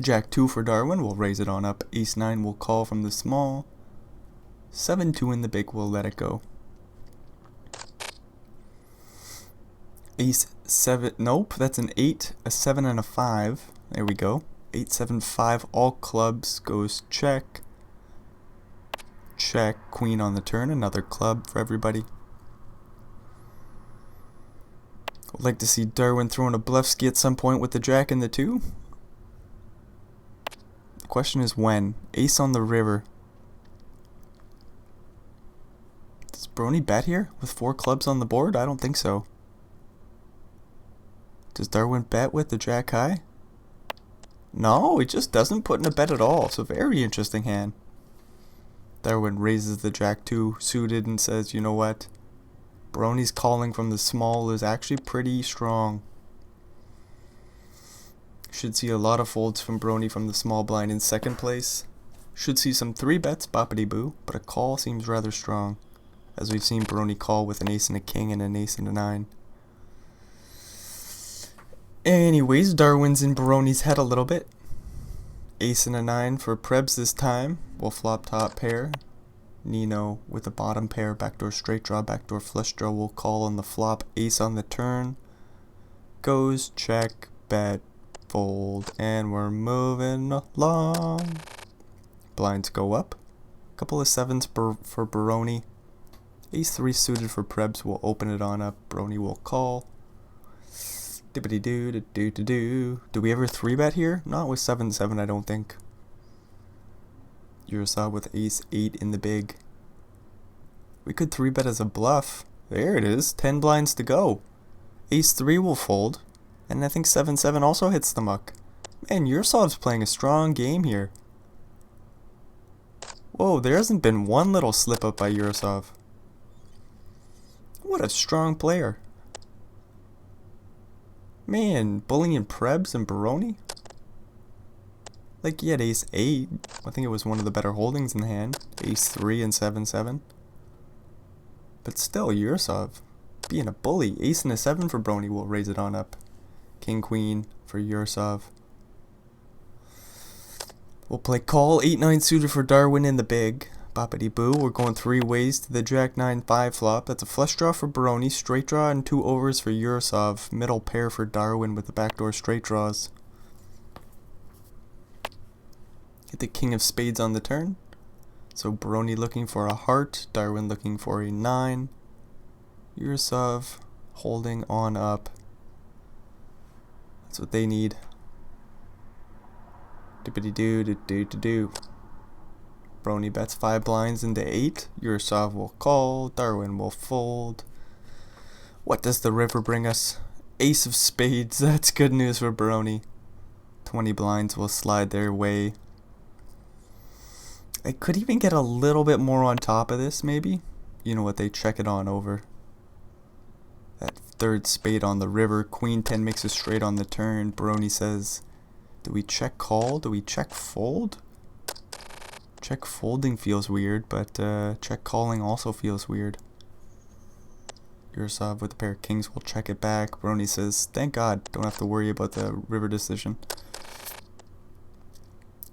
Jack 2 for Darwin, we'll raise it on up. Ace 9 will call from the small. 7-2 in the big, we'll let it go. Ace 7, nope, that's an 8, a 7 and a 5. There we go. 8, 7, 5, all clubs goes check. Check, queen on the turn, another club for everybody. Would like to see Darwin throwing a bluffski at some point with the jack and the 2. Question is when. Ace on the river. Does Baroni bet here with 4 clubs on the board? I don't think so. Does Darwin bet with the jack high? No, he just doesn't put in a bet at all. It's a very interesting hand. Darwin raises the jack 2 suited and says, you know what? Baroni's calling from the small is actually pretty strong. Should see a lot of folds from Baroni from the small blind in second place. Should see some 3-bets, boppity boo, but a call seems rather strong, as we've seen Baroni call with an ace and a king and an ace and a 9. Anyways, Darwin's in Baroni's head a little bit. Ace and a 9 for Prebz this time. We'll flop top pair. Nino with a bottom pair, backdoor straight draw, backdoor flush draw. We'll call on the flop, ace on the turn. Goes, check, bet, fold, and we're moving along. Blinds go up. Couple of 7s for Baroni. Ace 3 suited for Prebz. We'll open it on up. Baroni will call. Dippity doo doo doo doo doo. Do we ever 3-bet here? Not with 7-7, I don't think. Ursa with ace 8 in the big. We could 3-bet as a bluff. There it is. 10 blinds to go. Ace 3 will fold. And I think 7-7 also hits the muck. Man, Yursov's playing a strong game here. Whoa, there hasn't been one little slip up by Yursov. What a strong player. Man, bullying Prebz and Baroni. Like, he had ace 8. I think it was one of the better holdings in the hand. Ace 3 and 7-7. But still, Yursov being a bully. Ace and a 7 for Baroni will raise it on up. King Queen for Yursov. We'll play call. 8-9 suited for Darwin in the big. Boppity boo. We're going 3 ways to the Jack 9-5 flop. That's a flush draw for Baroni, straight draw, and 2 overs for Yurosov. Middle pair for Darwin with the backdoor straight draws. Get the king of spades on the turn. So Baroni looking for a heart, Darwin looking for a 9. Yurosov holding on up. That's what they need. Dippity doo doo doo doo doo. Baroni bets 5 blinds into 8. Yurosov will call. Darwin will fold. What does the river bring us? Ace of spades. That's good news for Baroni. 20 blinds will slide their way. I could even get a little bit more on top of this, maybe. You know what? They check it on over. That third spade on the river. Queen 10 makes a straight on the turn. Baroni says, do we check call? Do we check fold? Check folding feels weird, but check calling also feels weird. Yurosov with a pair of kings will check it back. Baroni says, thank God, don't have to worry about the river decision.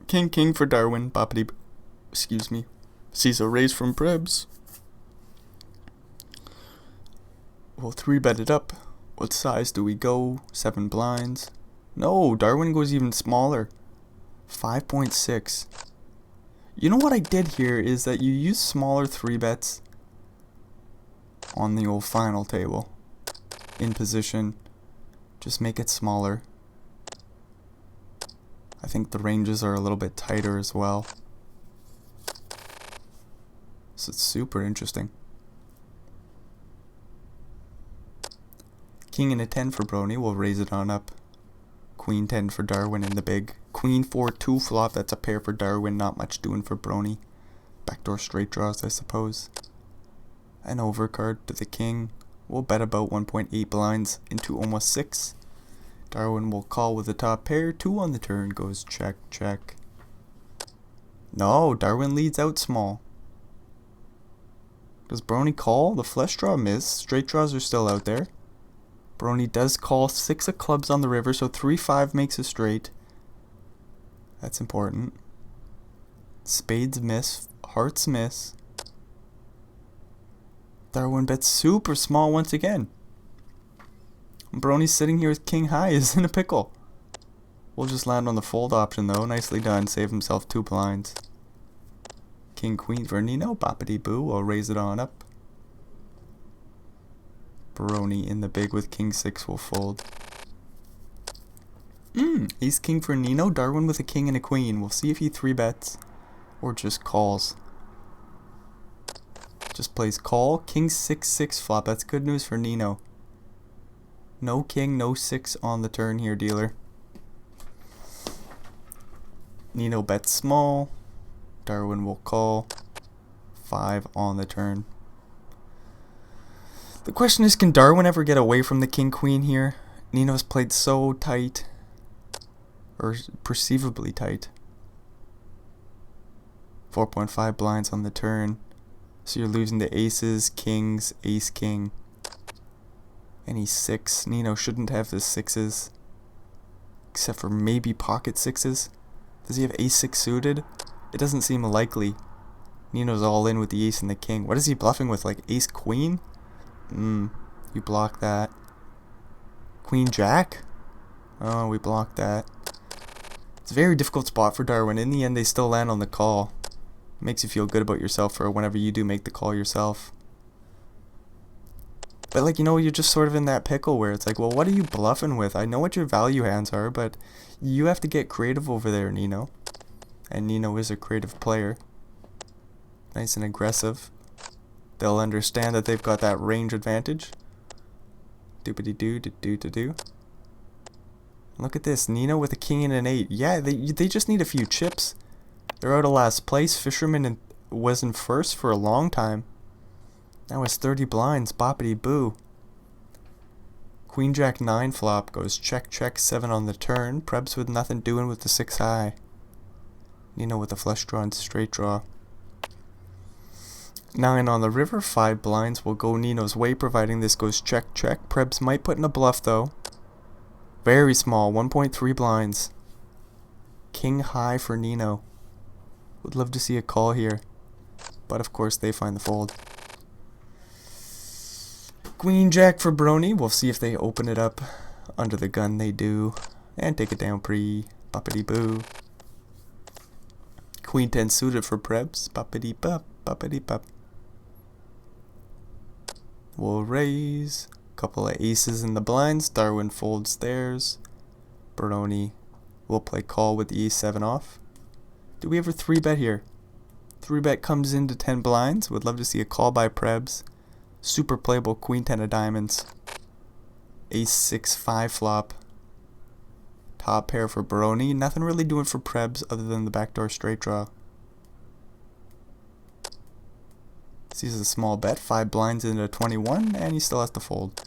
King, king for Darwin. Boppity, excuse me. Sees a raise from Prebz. We'll 3-bet it up. What size do we go? 7 blinds. No, Darwin goes even smaller. 5.6. You know what I did here is that you use smaller 3-bets on the old final table. In position. Just make it smaller. I think the ranges are a little bit tighter as well. So it's super interesting. King and a 10 for Baroni. We'll raise it on up. Queen 10 for Darwin in the big. Queen 4-2 flop. That's a pair for Darwin. Not much doing for Baroni. Backdoor straight draws, I suppose. An overcard to the king. We'll bet about 1.8 blinds into almost 6. Darwin will call with the top pair. 2 on the turn goes check, check. No, Darwin leads out small. Does Baroni call? The flush draw miss. Straight draws are still out there. Baroni does call 6 of clubs on the river, so 3-5 makes a straight. That's important. Spades miss. Hearts miss. Darwin bets super small once again. Baroni's sitting here with king high is in a pickle. We'll just land on the fold option though. Nicely done. Save himself 2 blinds. King queen for Nino. Boppity boo. We'll raise it on up. Baroni in the big with king 6 will fold. Ace king for Nino. Darwin with a king and a queen. We'll see if he 3-bets or just calls. Just plays call. King 6-6 flop. That's good news for Nino. No king, no 6 on the turn here, dealer. Nino bets small. Darwin will call. 5 on the turn. The question is, can Darwin ever get away from the king-queen here? Nino's played so tight. Or perceivably tight. 4.5 blinds on the turn. So you're losing to aces, kings, ace-king. And he's 6. Nino shouldn't have the 6s. Except for maybe pocket 6s. Does he have ace-6 suited? It doesn't seem likely. Nino's all in with the ace and the king. What is he bluffing with? Like ace-queen? You block that. Queen-jack? Oh, we blocked that. It's a very difficult spot for Darwin. In the end, they still land on the call. Makes you feel good about yourself for whenever you do make the call yourself. But like, you know, you're just sort of in that pickle where it's like, well, what are you bluffing with? I know what your value hands are, but you have to get creative over there, Nino. And Nino is a creative player. Nice and aggressive. They'll understand that they've got that range advantage. Doopity-doo-doo-doo-doo. Look at this. Nino with a king and an 8. Yeah, they just need a few chips. They're out of last place. Fisherman was in first for a long time. Now it's 30 blinds. Boppity boo. Queen Jack 9 flop goes check check 7 on the turn. Prebz with nothing doing with the 6 high. Nino with a flush draw and straight draw. 9 on the river. 5 blinds will go Nino's way, providing this goes check check. Prebz might put in a bluff though. Very small. 1.3 blinds. King high for Nino. Would love to see a call here. but of course they find the fold. Queen Jack for Brony. We'll see if they open it up. Under the gun they do. And take it down pre. Boppity boo. Queen 10 suited for Prebs. Boppity bop. Boppity bop. We'll raise. Couple of aces in the blinds. Darwin folds theirs. Brony will play call with the e7 off. Do we ever 3-bet here? 3-bet comes into 10 blinds. Would love to see a call by Prebs. Super playable Queen 10 of diamonds. Ace 6 5 flop. Top pair for Brony. Nothing really doing for Prebs other than the backdoor straight draw. Sees a small bet. 5 blinds into 21 and he still has to fold.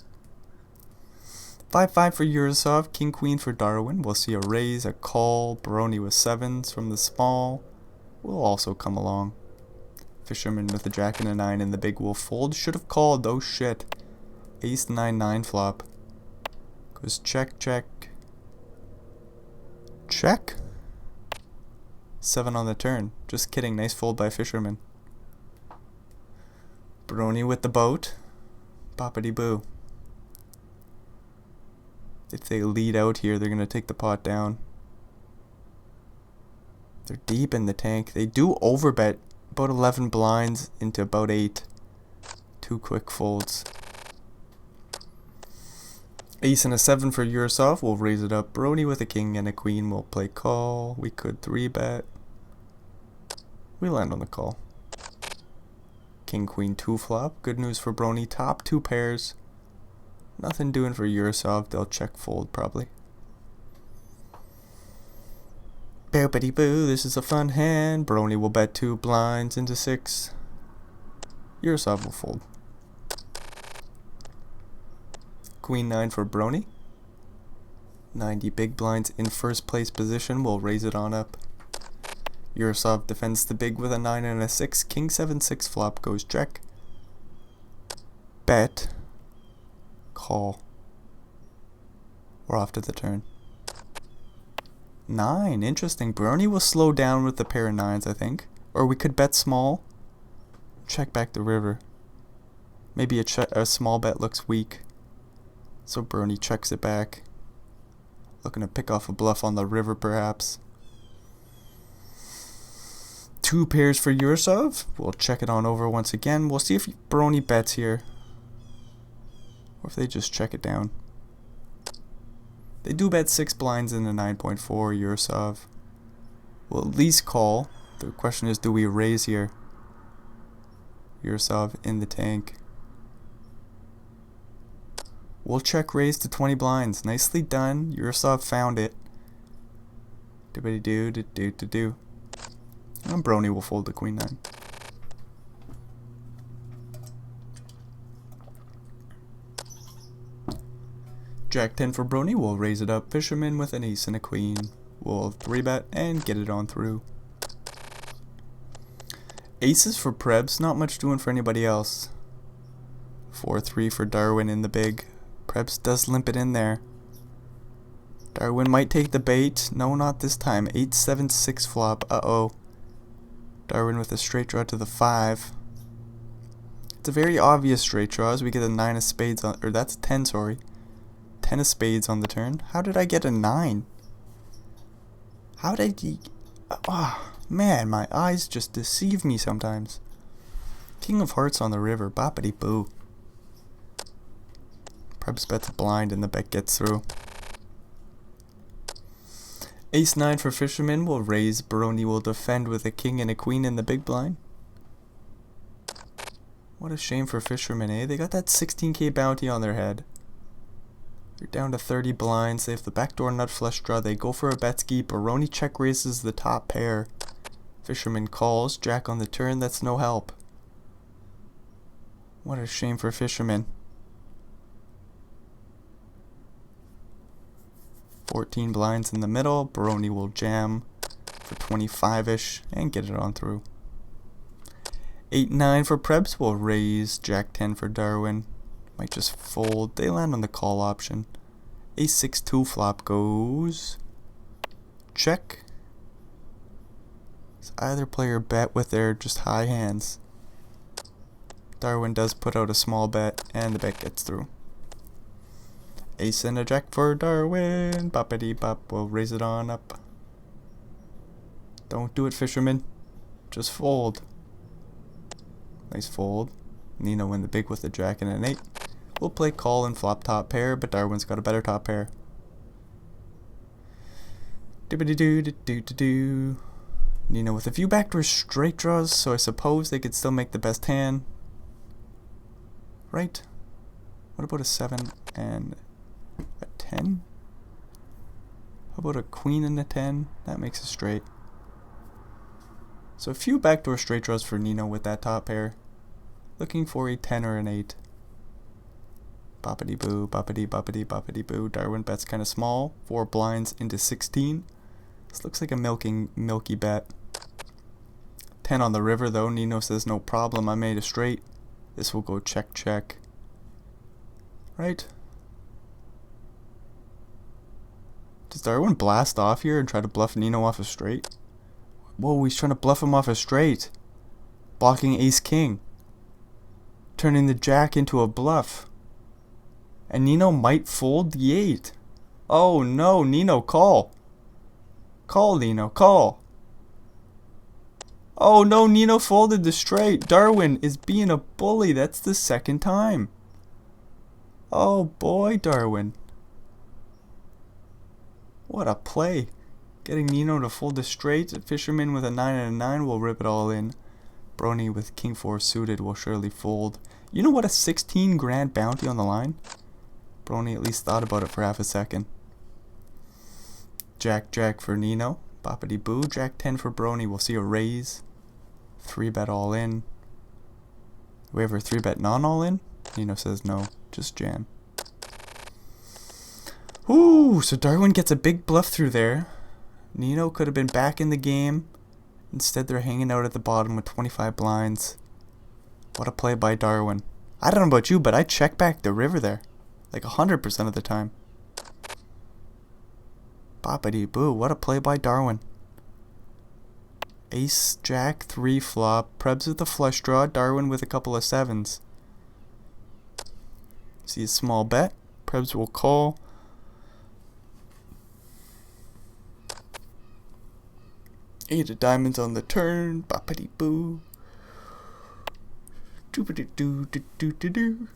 5-5 for Yurosov. King Queen for Darwin. We'll see a raise, a call. Brony with 7s from the small. Will also come along. Fisherman with a jack and a 9 in the big will fold. Should have called. Oh shit. Ace 9 9 flop. Goes check check. Check. 7 on the turn. Just kidding. Nice fold by Fisherman. Brony with the boat. Boppity boo. If they lead out here, they're going to take the pot down. They're deep in the tank. They do overbet about 11 blinds into about 8. 2 quick folds. Ace and a 7 for Yurosov. We'll raise it up. Brony with a king and a queen will play call. We could 3-bet. We land on the call. King Queen 2 flop. Good news for Brony. Top 2 pairs. Nothing doing for Yurosov. They'll check fold probably. Boopity boo. This is a fun hand. Brony will bet 2 blinds into 6. Yurosov will fold. Queen 9 for Brony. 90 big blinds in first place position. We'll raise it on up. Yurosov defends the big with a 9 and a 6. King 7 6 flop goes check. Bet. Call. We're off to the turn. 9. Interesting. Brony will slow down with the pair of 9s, I think. Or we could bet small. Check back the river. Maybe a small bet looks weak. So Brony checks it back. Looking to pick off a bluff on the river perhaps. 2 pairs for Yurosov. We'll check it on over once again. We'll see if Brony bets here. Or if they just check it down. They do bet 6 blinds in the 9.4 Yurosov. We'll at least call. The question is, do we raise here? Yurosov in the tank. We'll check raise to 20 blinds. Nicely done. Yurosov found it. Do. And Brony will fold the Queen 9. Jack 10 for Brony. We'll raise it up. Fisherman with an ace and a queen. We'll 3-bet and get it on through. Aces for Prebs. Not much doing for anybody else. 4-3 for Darwin in the big. Prebs does limp it in there. Darwin might take the bait. No, not this time. 8-7-6 flop. Uh-oh. Darwin with a straight draw to the 5. It's a very obvious straight draw as we get a 9 of spades on, or that's a 10, sorry. 10 of spades on the turn. How did I get a 9? How did I... Oh, man, my eyes just deceive me sometimes. King of hearts on the river. Boppity boo. Prebs bets a blind and the bet gets through. Ace 9 for Fisherman will raise. Brony will defend with a king and a queen in the big blind. What a shame for Fisherman, eh? They got that 16k bounty on their head. They're down to 30 blinds. They have the backdoor nut flush draw. They go for a bet ski. Brony check raises the top pair. Fisherman calls. Jack on the turn. That's no help. What a shame for Fisherman. 14 blinds in the middle. Brony will jam for 25-ish and get it on through. 8-9 for Prebs will raise. Jack 10 for Darwin. Might just fold. They land on the call option. Ace 6-2 flop goes. Check. Does either player bet with their just high hands? Darwin does put out a small bet, and the bet gets through. Ace and a jack for Darwin. Boppity bop. We'll raise it on up. Don't do it, fisherman. Just fold. Nice fold. Nino win the big with a jack and an 8. We'll play call and flop top pair, but Darwin's got a better top pair. Dibbity-doo-doo-doo-doo. Nino with a few backdoor straight draws, so I suppose they could still make the best hand. Right? What about a 7 and a 10? How about a queen and a 10? That makes a straight. So a few backdoor straight draws for Nino with that top pair. Looking for a 10 or an 8. Boppity boo, boppity boppity boppity boo. Darwin bets kind of small. 4 blinds into 16. This looks like a milky bet. 10 on the river though. Nino says no problem, I made a straight. This will go check check. Right? Does Darwin blast off here and try to bluff Nino off a straight? Whoa, he's trying to bluff him off a straight. Blocking ace king. Turning the jack into a bluff. And Nino might fold the 8. Oh no, Nino, call. Call, Nino, call. Oh no, Nino folded the straight. Darwin is being a bully. That's the second time. Oh boy, Darwin. What a play. Getting Nino to fold the straight. Fisherman with a 9 and a 9 will rip it all in. Brony with king 4 suited will surely fold. You know what, a 16 grand bounty on the line? Brony at least thought about it for half a second. Jack jack for Nino. Boppity boo. Jack 10 for Brony. We'll see a raise. 3-bet all in. Do we ever 3-bet non all in? Nino says no. Just jam. Ooh, so Darwin gets a big bluff through there. Nino could have been back in the game. Instead they're hanging out at the bottom with 25 blinds. What a play by Darwin. I don't know about you, but I check back the river there. Like 100% of the time. Boppity boo, what a play by Darwin. Ace, jack, 3 flop. Prebz with a flush draw. Darwin with a couple of 7s. See a small bet. Prebz will call. Eight of diamonds on the turn. Boppity boo. Doopity doo doo doo doo doo.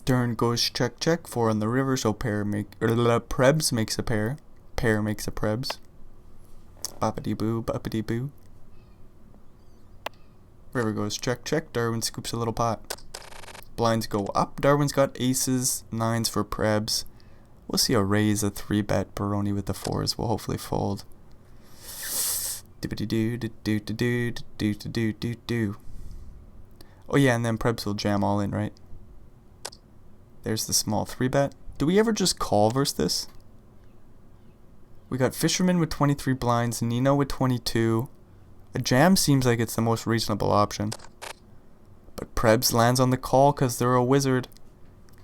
Turn goes check check. 4 on the river, so Prebz makes a pair. Pair makes a Prebz. Boppity boo, boppity boo. River goes check check. Darwin scoops a little pot. Blinds go up. Darwin's got aces, 9s for Prebz. We'll see a raise, a 3-bet. Baroni with the 4s will hopefully fold. Dippity doo doo doo doo doo doo doo doo doo. Oh yeah, and then Prebz will jam all in, right? There's the small 3-bet. Do we ever just call versus this? We got Fisherman with 23 blinds, Nino with 22. A jam seems like it's the most reasonable option. But Prebz lands on the call because they're a wizard.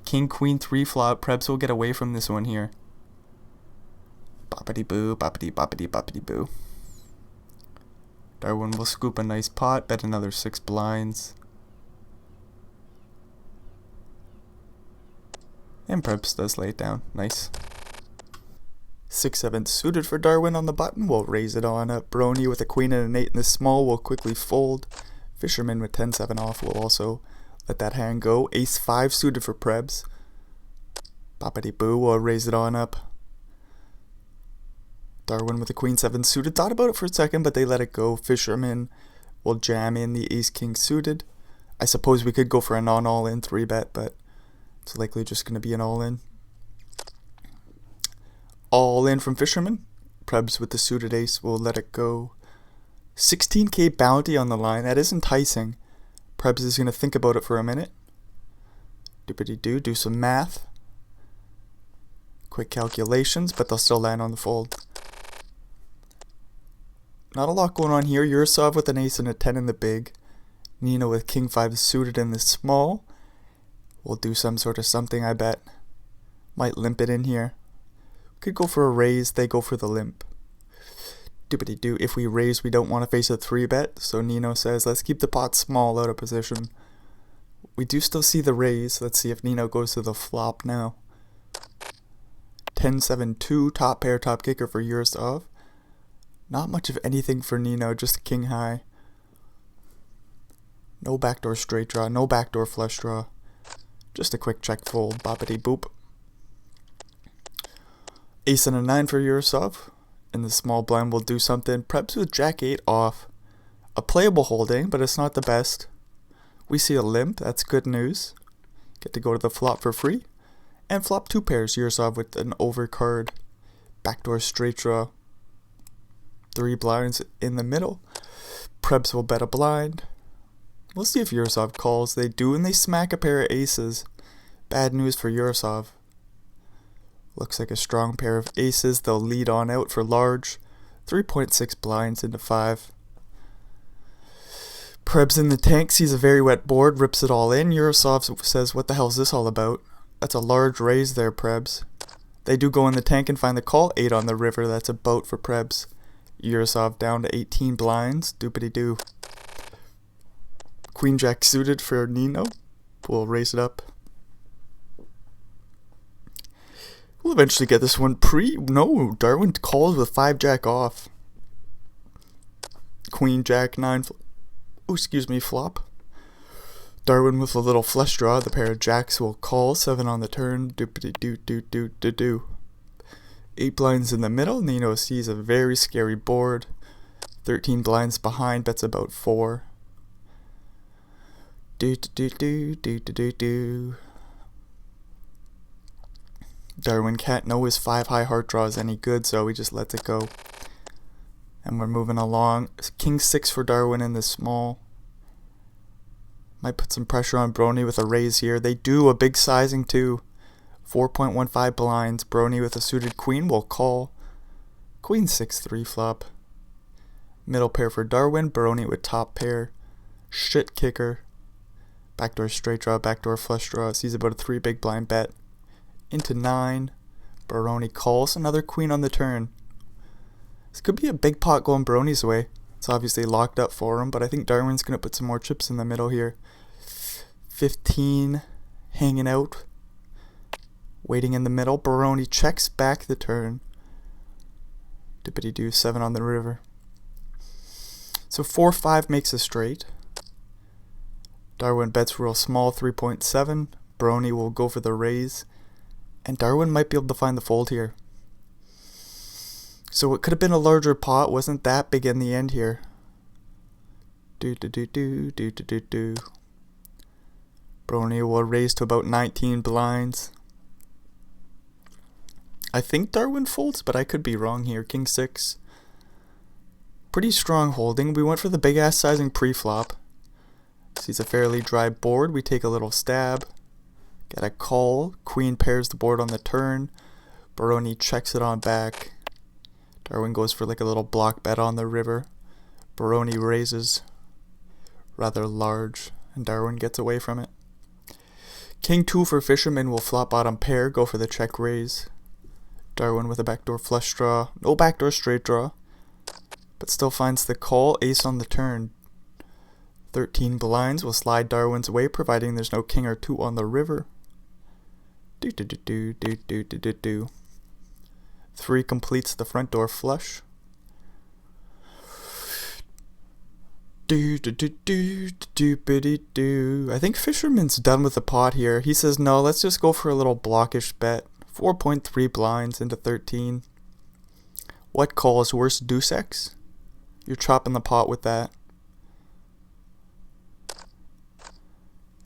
King, queen, 3 flop. Prebz will get away from this one here. Boppity boo, boppity boppity boppity boo. Darwin will scoop a nice pot, bet another 6 blinds. And Prebz does lay it down. Nice. 6-7 suited for Darwin on the button. We'll raise it on up. Brony with a queen and an 8 in the small will quickly fold. Fisherman with 10-7 off will also let that hand go. Ace 5 suited for Prebz. Boppity boo will raise it on up. Darwin with a queen 7 suited. Thought about it for a second, but they let it go. Fisherman will jam in the ace king suited. I suppose we could go for a non all in 3-bet, but it's likely just going to be an all in. All in from Fisherman. Prebz with the suited ace will let it go. 16k bounty on the line. That is enticing. Prebz is going to think about it for a minute. Doopity doo, do some math. Quick calculations, but they'll still land on the fold. Not a lot going on here. Yursov with an ace and a 10 in the big. Nino with king 5 suited in the small. We'll do some sort of something, I bet. Might limp it in here. Could go for a raise. They go for the limp. Doopity-doo. If we raise, we don't want to face a 3-bet. So Nino says, let's keep the pot small out of position. We do still see the raise. Let's see if Nino goes to the flop now. 10-7-2, top pair, top kicker for Yurosov. Not much of anything for Nino, just king high. No backdoor straight draw, no backdoor flush draw. Just a quick check fold, boppity boop. Ace and a 9 for Yurosov. And the small blind will do something. Preps with Jack 8 off. A playable holding, but it's not the best. We see a limp, that's good news. Get to go to the flop for free. And flop 2 pairs, Yurosov with an overcard. Backdoor straight draw. 3 blinds in the middle. Prebs will bet a blind. We'll see if Yurosov calls. They do, and they smack a pair of aces. Bad news for Yurosov. Looks like a strong pair of aces. They'll lead on out for large. 3.6 blinds into 5. Prebs in the tank, sees a very wet board, rips it all in. Yurosov says, what the hell is this all about? That's a large raise there, Prebs. They do go in the tank and find the call. 8 on the river, that's a boat for Prebs. Yurosov down to 18 blinds. Doopity-doo. Queen Jack suited for Nino. We'll raise it up. We'll eventually get this one No, Darwin calls with 5 Jack off. Queen Jack 9. Flop. Darwin with a little flush draw. The pair of jacks will call. 7 on the turn. Doopity-doo-doo-doo-doo-doo. 8 blinds in the middle. Nino sees a very scary board. 13 blinds behind. Bets about 4. Do-do-do-do-do-do-do. Darwin can't know his 5 high heart draw is any good, so he just lets it go. And we're moving along. King 6 for Darwin in the small. Might put some pressure on Brony with a raise here. They do a big sizing too. 4.15 blinds. Brony with a suited queen will call. Queen 6-3 flop. Middle pair for Darwin. Brony with top pair. Shit kicker. Backdoor straight draw, backdoor flush draw. Sees about a 3 big blind bet. Into 9. Brony calls. Another queen on the turn. This could be a big pot going Brony's way. It's obviously locked up for him, but I think Darwin's going to put some more chips in the middle here. 15 hanging out. Waiting in the middle. Brony checks back the turn. Dippity-doo, 7 on the river. So 4-5 makes a straight. Darwin bets real small, 3.7. Brony will go for the raise. And Darwin might be able to find the fold here. So it could have been a larger pot. Wasn't that big in the end here. Do-do-do-do-do-do-do-do. Brony will raise to about 19 blinds. I think Darwin folds, but I could be wrong here. King 6. Pretty strong holding. We went for the big ass sizing pre-flop. Sees a fairly dry board. We take a little stab. Get a call. Queen pairs the board on the turn. Brony checks it on back. Darwin goes for like a little block bet on the river. Brony raises rather large, and Darwin gets away from it. King 2 for Fisherman will flop bottom pair, go for the check raise. Darwin with a backdoor flush draw. No backdoor straight draw, but still finds the call. Ace on the turn. 13 blinds will slide Darwin's way, providing there's no king or 2 on the river. Do-do-do-do-do-do-do-do. 3 completes the front door flush. Do-do-do-do-do-do-do. I think Fisherman's done with the pot here. He says, no, let's just go for a little blockish bet. 4.3 blinds into 13. What call is worse, deuce X? You're chopping the pot with that.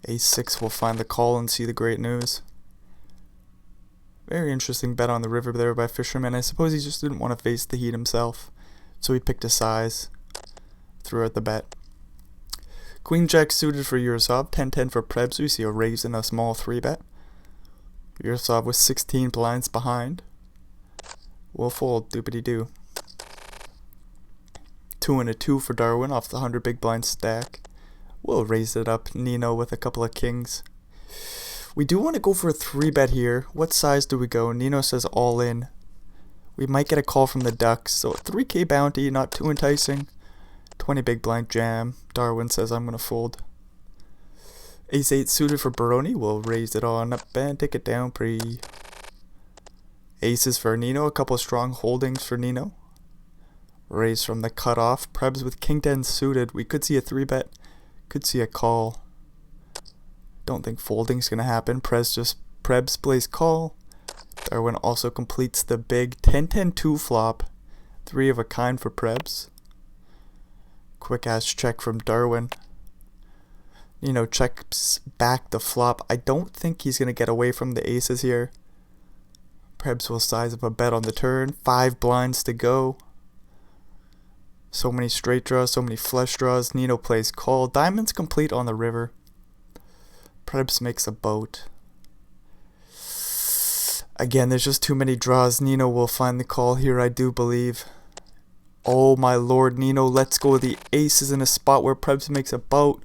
Ace 6 will find the call and see the great news. Very interesting bet on the river there by Fisherman. I suppose he just didn't want to face the heat himself, so he picked a size. Threw out the bet. Queen Jack suited for Yurosov. 10-10 for Prebz. We see a raise in a small 3-bet. Yurosov was 16 blinds behind. We'll fold. Doopity-doo. 2 and a 2 for Darwin off the 100 big blind stack. We'll raise it up. Nino with a couple of kings. We do want to go for a 3-bet here. What size do we go? Nino says all in. We might get a call from the Ducks, so 3k bounty, not too enticing. 20 big blind jam. Darwin says I'm gonna fold. Ace 8 suited for Baroni. We'll raise it on up and take it down pre. Aces for Nino. A couple strong holdings for Nino. Raise from the cutoff. Prebs with King 10 suited. We could see a 3-bet. Could see a call. Don't think folding's gonna happen. Prebs plays call. Darwin also completes the big 10-10-2 flop. 3 of a kind for Prebs. Quick ass check from Darwin. Nino checks back the flop. I don't think he's gonna get away from the aces here. Prebs will size up a bet on the turn. 5 blinds to go. So many straight draws, so many flush draws. Nino plays call. Diamonds complete on the river. Prebs makes a boat. Again, there's just too many draws. Nino will find the call here, I do believe. Oh my lord, Nino lets go of the aces in a spot where Prebs makes a boat.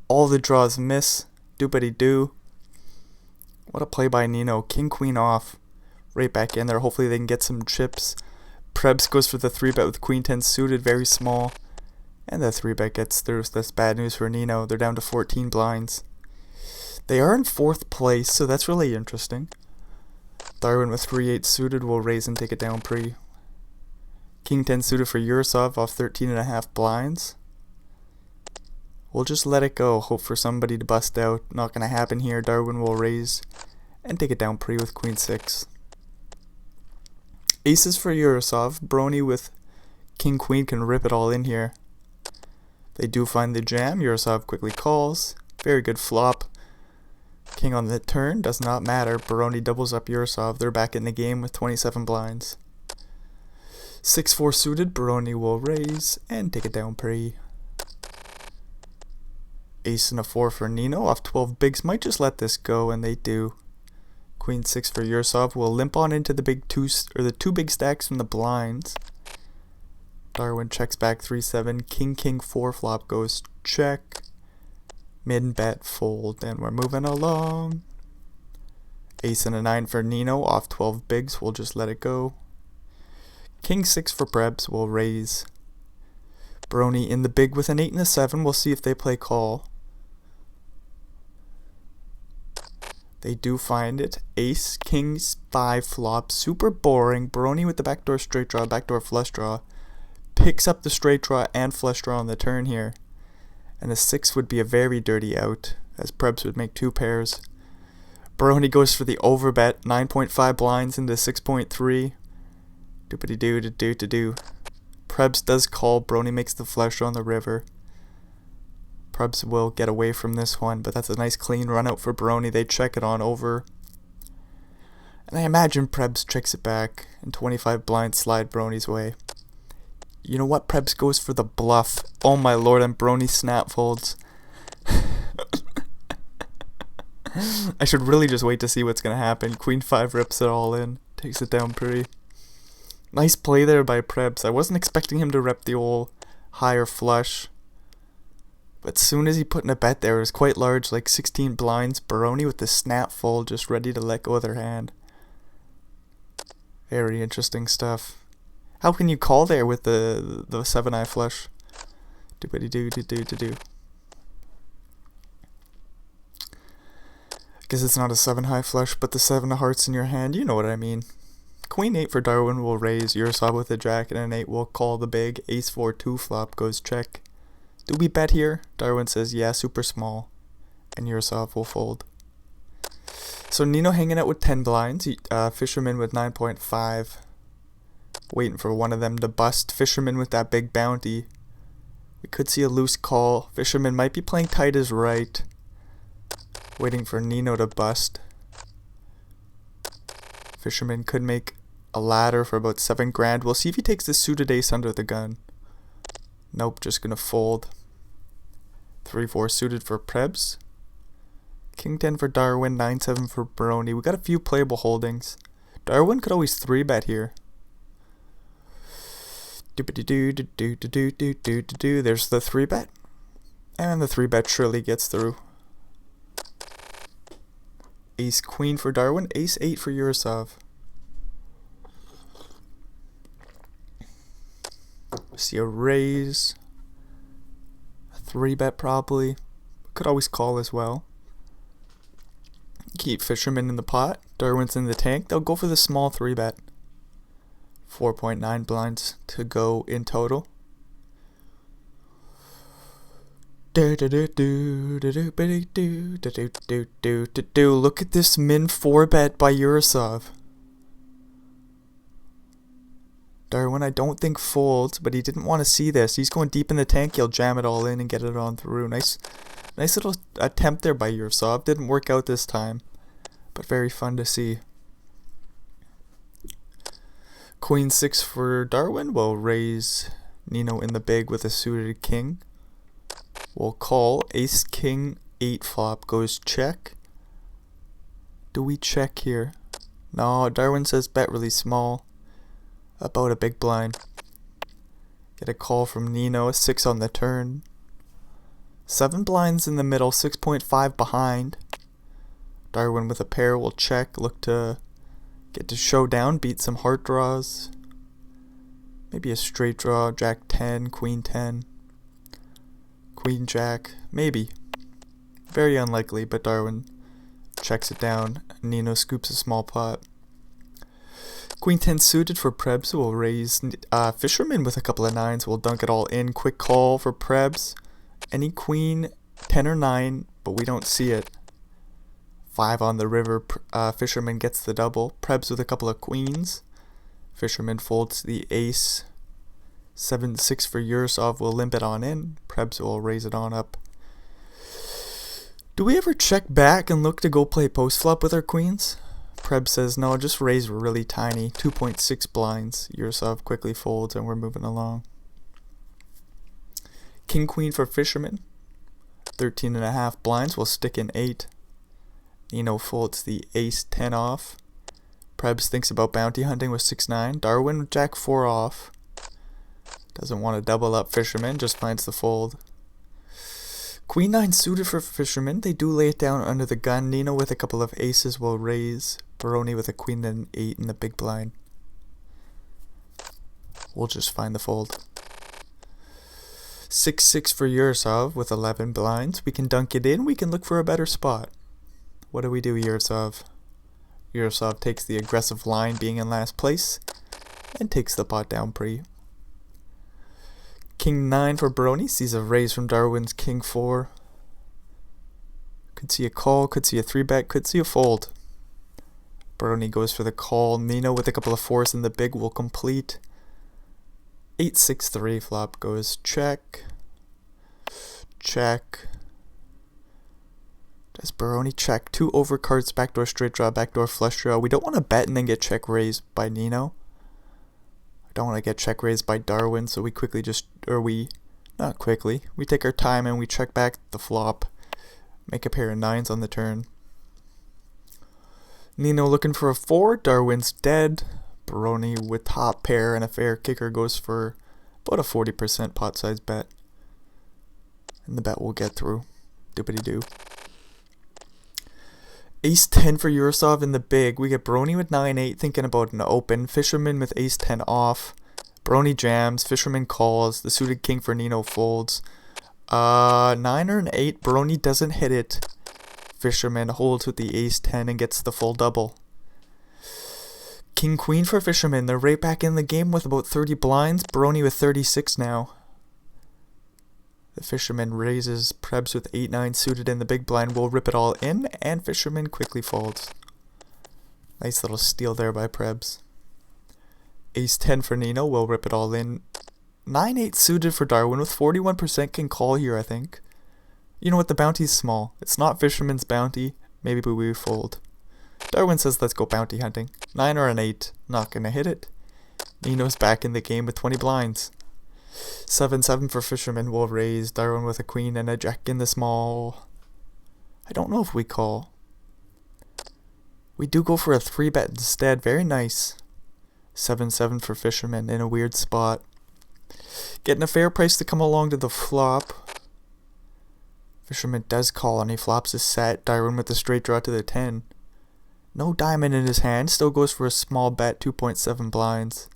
All the draws miss. Doopity-doo. What a play by Nino. King, queen off. Right back in there. Hopefully they can get some chips. Prebs goes for the 3-bet with queen 10 suited. Very small. And the 3-bet gets through. So that's bad news for Nino. They're down to 14 blinds. They are in 4th place, so that's really interesting. Darwin with 3-8 suited will raise and take it down pre. King 10 suited for Yurosov off 13.5 blinds. We'll just let it go. Hope for somebody to bust out. Not going to happen here. Darwin will raise and take it down pre with queen 6. Aces for Yurosov. Brony with king queen can rip it all in here. They do find the jam. Yurosov quickly calls. Very good flop. King on the turn does not matter. Baroni doubles up Yurosov. They're back in the game with 27 blinds. 6-4 suited. Baroni will raise and take it down pre. Ace and a 4 for Nino off 12 bigs. Might just let this go, and they do. Queen 6 for Yurosov will limp on into the the two big stacks from the blinds. Darwin checks back 3-7. King 4 flop goes check. Mid bet fold, and we're moving along. Ace and a 9 for Nino off 12 bigs. We'll just let it go. King 6 for Prebs will raise. Baroni in the big with an 8 and a 7. We'll see if they play call. They do find it. Ace, King 5 flop. Super boring. Baroni with the backdoor straight draw, backdoor flush draw. Picks up the straight draw and flush draw on the turn here. And a 6 would be a very dirty out, as Prebs would make 2 pairs. Baroni goes for the overbet, 9.5 blinds into 6.3. Doopity-doo-to-do-to-do. Prebs does call. Baroni makes the flush on the river. Prebs will get away from this one, but that's a nice clean run out for Baroni. They check it on over. And I imagine Prebs checks it back, and 25 blinds slide Baroni's way. You know what? Prebs goes for the bluff. Oh my lord, and Baroni snap folds. I should really just wait to see what's going to happen. Queen 5 rips it all in. Takes it down pretty. Nice play there by Prebs. I wasn't expecting him to rep the old higher flush. But as soon as he put in a bet there, it was quite large, like 16 blinds. Baroni with the snap fold, just ready to let go of their hand. Very interesting stuff. How can you call there with the 7-eye flush? Do-ba-dee-do-do-do-do-do. Guess it's not a 7-high flush, but the 7 of hearts in your hand. You know what I mean. Queen 8 for Darwin will raise. Yurosov with a jack and an 8 will call the big. Ace 4 2 flop goes check. Do we bet here? Darwin says yeah, super small. And Yurosov will fold. So Nino hanging out with 10 blinds. Fisherman with 9.5. Waiting for one of them to bust. Fisherman with that big bounty. We could see a loose call. Fisherman might be playing tight as right. Waiting for Nino to bust. Fisherman could make a ladder for about 7 grand. We'll see if he takes the suited ace under the gun. Nope, just gonna fold. 3-4 suited for Prebs. King 10 for Darwin. 9-7 for Baroni. We got a few playable holdings. Darwin could always 3-bet here. Do-ba-dee-doo-doo-doo-doo-doo-doo-doo. There's the 3-bet. And the 3-bet surely gets through. Ace Queen for Darwin. Ace 8 for Yurosov. See a raise. A 3-bet probably. Could always call as well. Keep Fisherman in the pot. Darwin's in the tank. They'll go for the small 3-bet. 4.9 blinds to go in total. Look at this min 4-bet by Urasov. Darwin, I don't think folds, but he didn't want to see this. He's going deep in the tank. He'll jam it all in and get it on through. Nice little attempt there by Urasov. Didn't work out this time, but very fun to see. Queen 6 for Darwin. We'll raise Nino in the big with a suited king. We'll call. Ace King 8 flop goes check. Do we check here? No, Darwin says bet really small. About a big blind. Get a call from Nino. 6 on the turn. 7 blinds in the middle. 6.5 behind. Darwin with a pair will check. Look to get to showdown. Beat some heart draws. Maybe a straight draw. Jack 10. Queen 10. Queen Jack. Maybe. Very unlikely, but Darwin checks it down. Nino scoops a small pot. Queen 10 suited for Prebz. We'll raise Fisherman with a couple of 9s. We'll dunk it all in. Quick call for Prebz. Any queen 10 or 9, but we don't see it. 5 on the river. Fisherman gets the double. Prebz with a couple of queens. Fisherman folds the ace. 7-6 for Urasov. We'll limp it on in. Prebz will raise it on up. Do we ever check back and look to go play post flop with our queens? Prebz says no, just raise really tiny. 2.6 blinds. Urasov quickly folds and we're moving along. King Queen for Fisherman. 13.5 blinds. We'll stick in 8. Nino folds the ace 10 off. Prebz thinks about bounty hunting with 6-9. Darwin with Jack 4 off. Doesn't want to double up Fisherman, just finds the fold. Queen 9 suited for Fisherman. They do lay it down under the gun. Nino with a couple of aces will raise. Baroni with a queen and an 8 in the big blind. We'll just find the fold. 6-6 for Urasov with 11 blinds. We can dunk it in. We can look for a better spot. What do we do, Urasov? Urasov takes the aggressive line, being in last place, and takes the pot down pre. King 9 for Baroni. Sees a raise from Darwin's King 4. Could see a call, could see a 3-bet, could see a fold. Baroni goes for the call. Nino with a couple of 4s in the big will complete. 8-6-3 flop goes check. Check. Does Baroni check? 2 overcards, backdoor straight draw, backdoor flush draw. We don't want to bet and then get check raised by Nino. I don't want to get check raised by Darwin, so we quickly not quickly. We take our time and we check back the flop. Make a pair of 9s on the turn. Nino looking for a 4. Darwin's dead. Baroni with top pair and a fair kicker goes for about a 40% pot size bet. And the bet will get through. Doopity doo. Ace 10 for Urasov in the big. We get Baroni with 9-8 thinking about an open. Fisherman with ace 10 off. Baroni jams. Fisherman calls. The suited king for Nino folds. 9 or an 8. Baroni doesn't hit it. Fisherman holds with the ace 10 and gets the full double. King Queen for Fisherman. They're right back in the game with about 30 blinds. Baroni with 36 now. The Fisherman raises. Prebz with 8-9 suited in the big blind. Will rip it all in, and Fisherman quickly folds. Nice little steal there by Prebz. Ace 10 for Nino. Will rip it all in. 9-8 suited for Darwin with 41% can call here, I think. You know what? The bounty's small. It's not Fisherman's bounty. Maybe we fold. Darwin says let's go bounty hunting. 9 or an 8. Not gonna hit it. Nino's back in the game with 20 blinds. 7-7 for Fisherman will raise. Darwin with a queen and a jack in the small. I don't know if we call. We do go for a 3-bet instead. Very nice. 7-7 for Fisherman in a weird spot. Getting a fair price to come along to the flop. Fisherman does call and he flops his set. Darwin with the straight draw to the 10. No diamond in his hand. Still goes for a small bet. 2.7 blinds.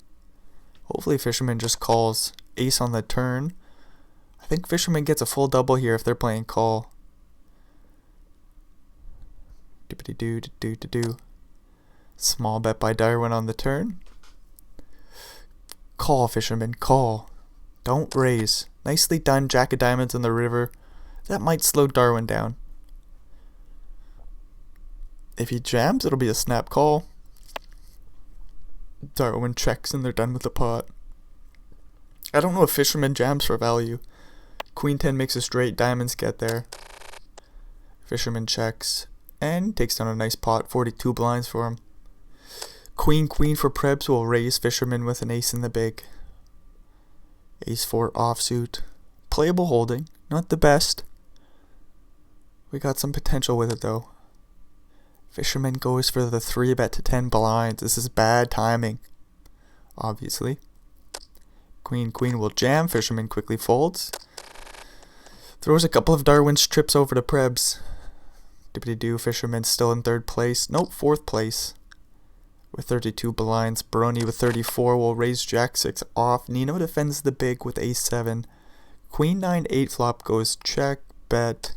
Hopefully Fisherman just calls. ace on the turn. I think Fisherman gets a full double here if they're playing call. Do. Small bet by Darwin on the turn. Call, Fisherman, call. Don't raise. Nicely done, Jack of diamonds in the river. That might slow Darwin down. If he jams, it'll be a snap call. Darwin checks and they're done with the pot. I don't know if Fisherman jams for value. Queen 10 makes a straight, diamonds get there. Fisherman checks and takes down a nice pot, 42 blinds for him. Queen for Prebz will raise Fisherman with an ace in the big. Ace 4 offsuit. Playable holding, not the best. We got some potential with it though. Fisherman goes for the 3-bet to 10 blinds. This is bad timing, obviously. Queen will jam. Fisherman quickly folds. Throws a couple of Darwin's trips over to Prebz. Dippity-doo, Fisherman still in 3rd place. Nope, 4th place. With 32 blinds. Baroni with 34 will raise Jack 6 off. Nino defends the big with ace 7. Queen 9 8 flop goes check, bet.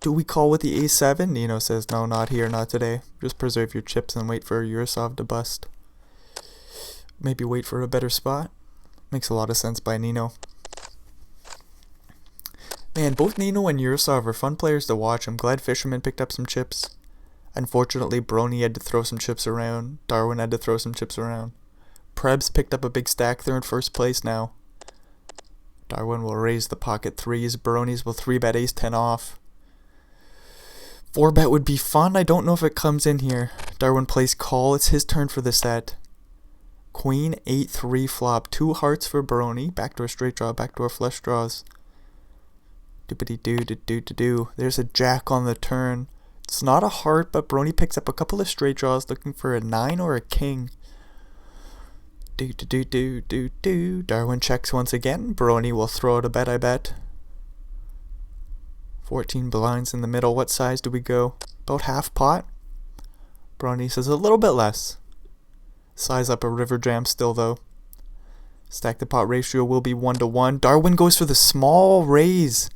Do we call with the a7? Nino says no, not here, not today. Just preserve your chips and wait for Yurosov to bust. Maybe wait for a better spot. Makes a lot of sense by Nino. Man, both Nino and Yurosov are fun players to watch. I'm glad Fisherman picked up some chips. Unfortunately, Brony had to throw some chips around. Darwin had to throw some chips around. Prebz picked up a big stack. They're in 1st place now. Darwin will raise the pocket 3s. Baronies will 3-bet ace 10 off. 4-bet would be fun. I don't know if it comes in here. Darwin plays call. It's his turn for the set. Queen 8-3 flop. 2 hearts for Baroni. Backdoor straight draw. Backdoor flush draws. Doopity-doo. There's a jack on the turn. It's not a heart, but Baroni picks up a couple of straight draws looking for a 9 or a king. Darwin checks once again. Baroni will throw out a bet, I bet. 14 blinds in the middle. What size do we go? About half pot. Baroni says a little bit less. Size up a river jam still though. Stack the pot ratio will be 1-to-1. Darwin goes for the small raise.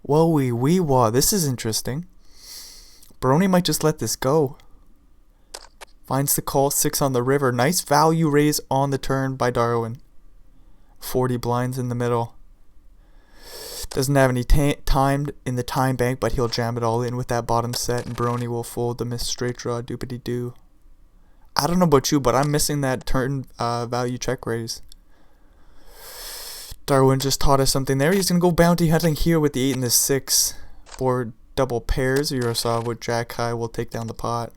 Whoa-wee-wee-wah. This is interesting. Baroni might just let this go. Finds the call, 6 on the river. Nice value raise on the turn by Darwin. 40 blinds in the middle. Doesn't have any time in the time bank, but he'll jam it all in with that bottom set, and Baroni will fold the missed straight draw. Doopity-doo. I don't know about you, but I'm missing that turn value check raise. Darwin just taught us something there. He's going to go bounty hunting here with the 8 and the 6. Board double pairs. Yurosov with jack high will take down the pot.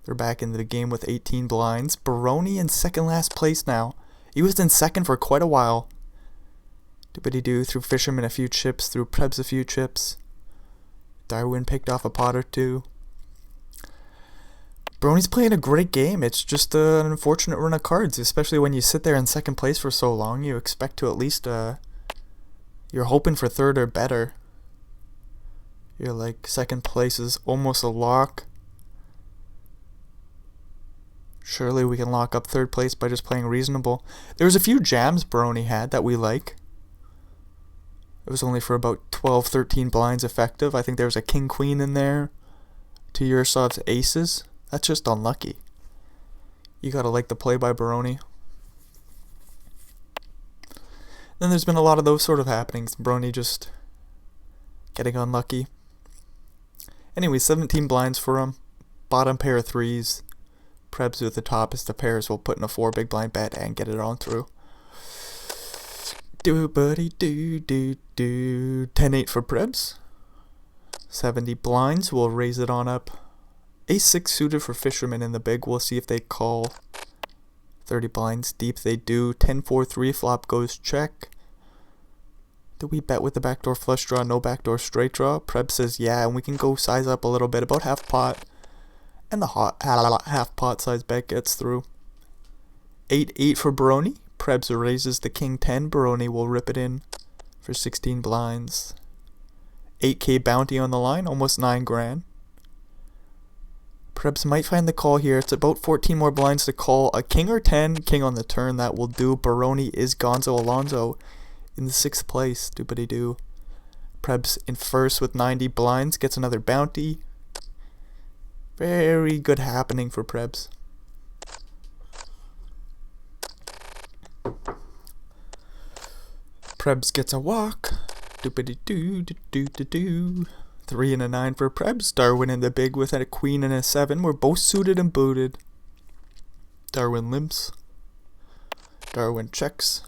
They're back into the game with 18 blinds. Baroni in second last place now. He was in second for quite a while. Doopity-doo, through Fisherman a few chips, through Prebz a few chips. Darwin picked off a pot or 2. Baroni's playing a great game. It's just an unfortunate run of cards, especially when you sit there in second place for so long. You expect to at least, you're hoping for 3rd or better. You're like, second place is almost a lock. Surely we can lock up 3rd place by just playing reasonable. There's a few jams Baroni had that we like. It was only for about 12, 13 blinds effective. I think there was a king-queen in there. To Yurosov's aces. That's just unlucky. You gotta like the play by Baroni. Then there's been a lot of those sort of happenings. Baroni just getting unlucky. Anyway, 17 blinds for him. Bottom pair of 3s. Prebz with the top as the pairs will put in a 4 big blind bet and get it on through. Do buddy do 10-8 for Prebz. 70 blinds. We'll raise it on up. Ace-6 suited for Fisherman in the big. We'll see if they call. 30 blinds deep. They do. 10-4-3 flop goes check. Do we bet with the backdoor flush draw? No backdoor straight draw. Prebz says yeah, and we can go size up a little bit. About half pot. And the half pot size bet gets through. 8-8 for Baroni. Prebz raises the king 10. Baroni will rip it in for 16 blinds. 8K bounty on the line, almost 9 grand. Prebz might find the call here. It's about 14 more blinds to call. A king or 10. King on the turn. That will do. Baroni is Gonzo Alonso in the 6th place. Doopity-doo. Prebz in first with 90 blinds. Gets another bounty. Very good happening for Prebz. Prebz gets a walk. Doopity-doo-doo-doo-doo. 3 and a 9 for Prebz. Darwin in the big with a queen and a 7. We're both suited and booted. Darwin limps. Darwin checks.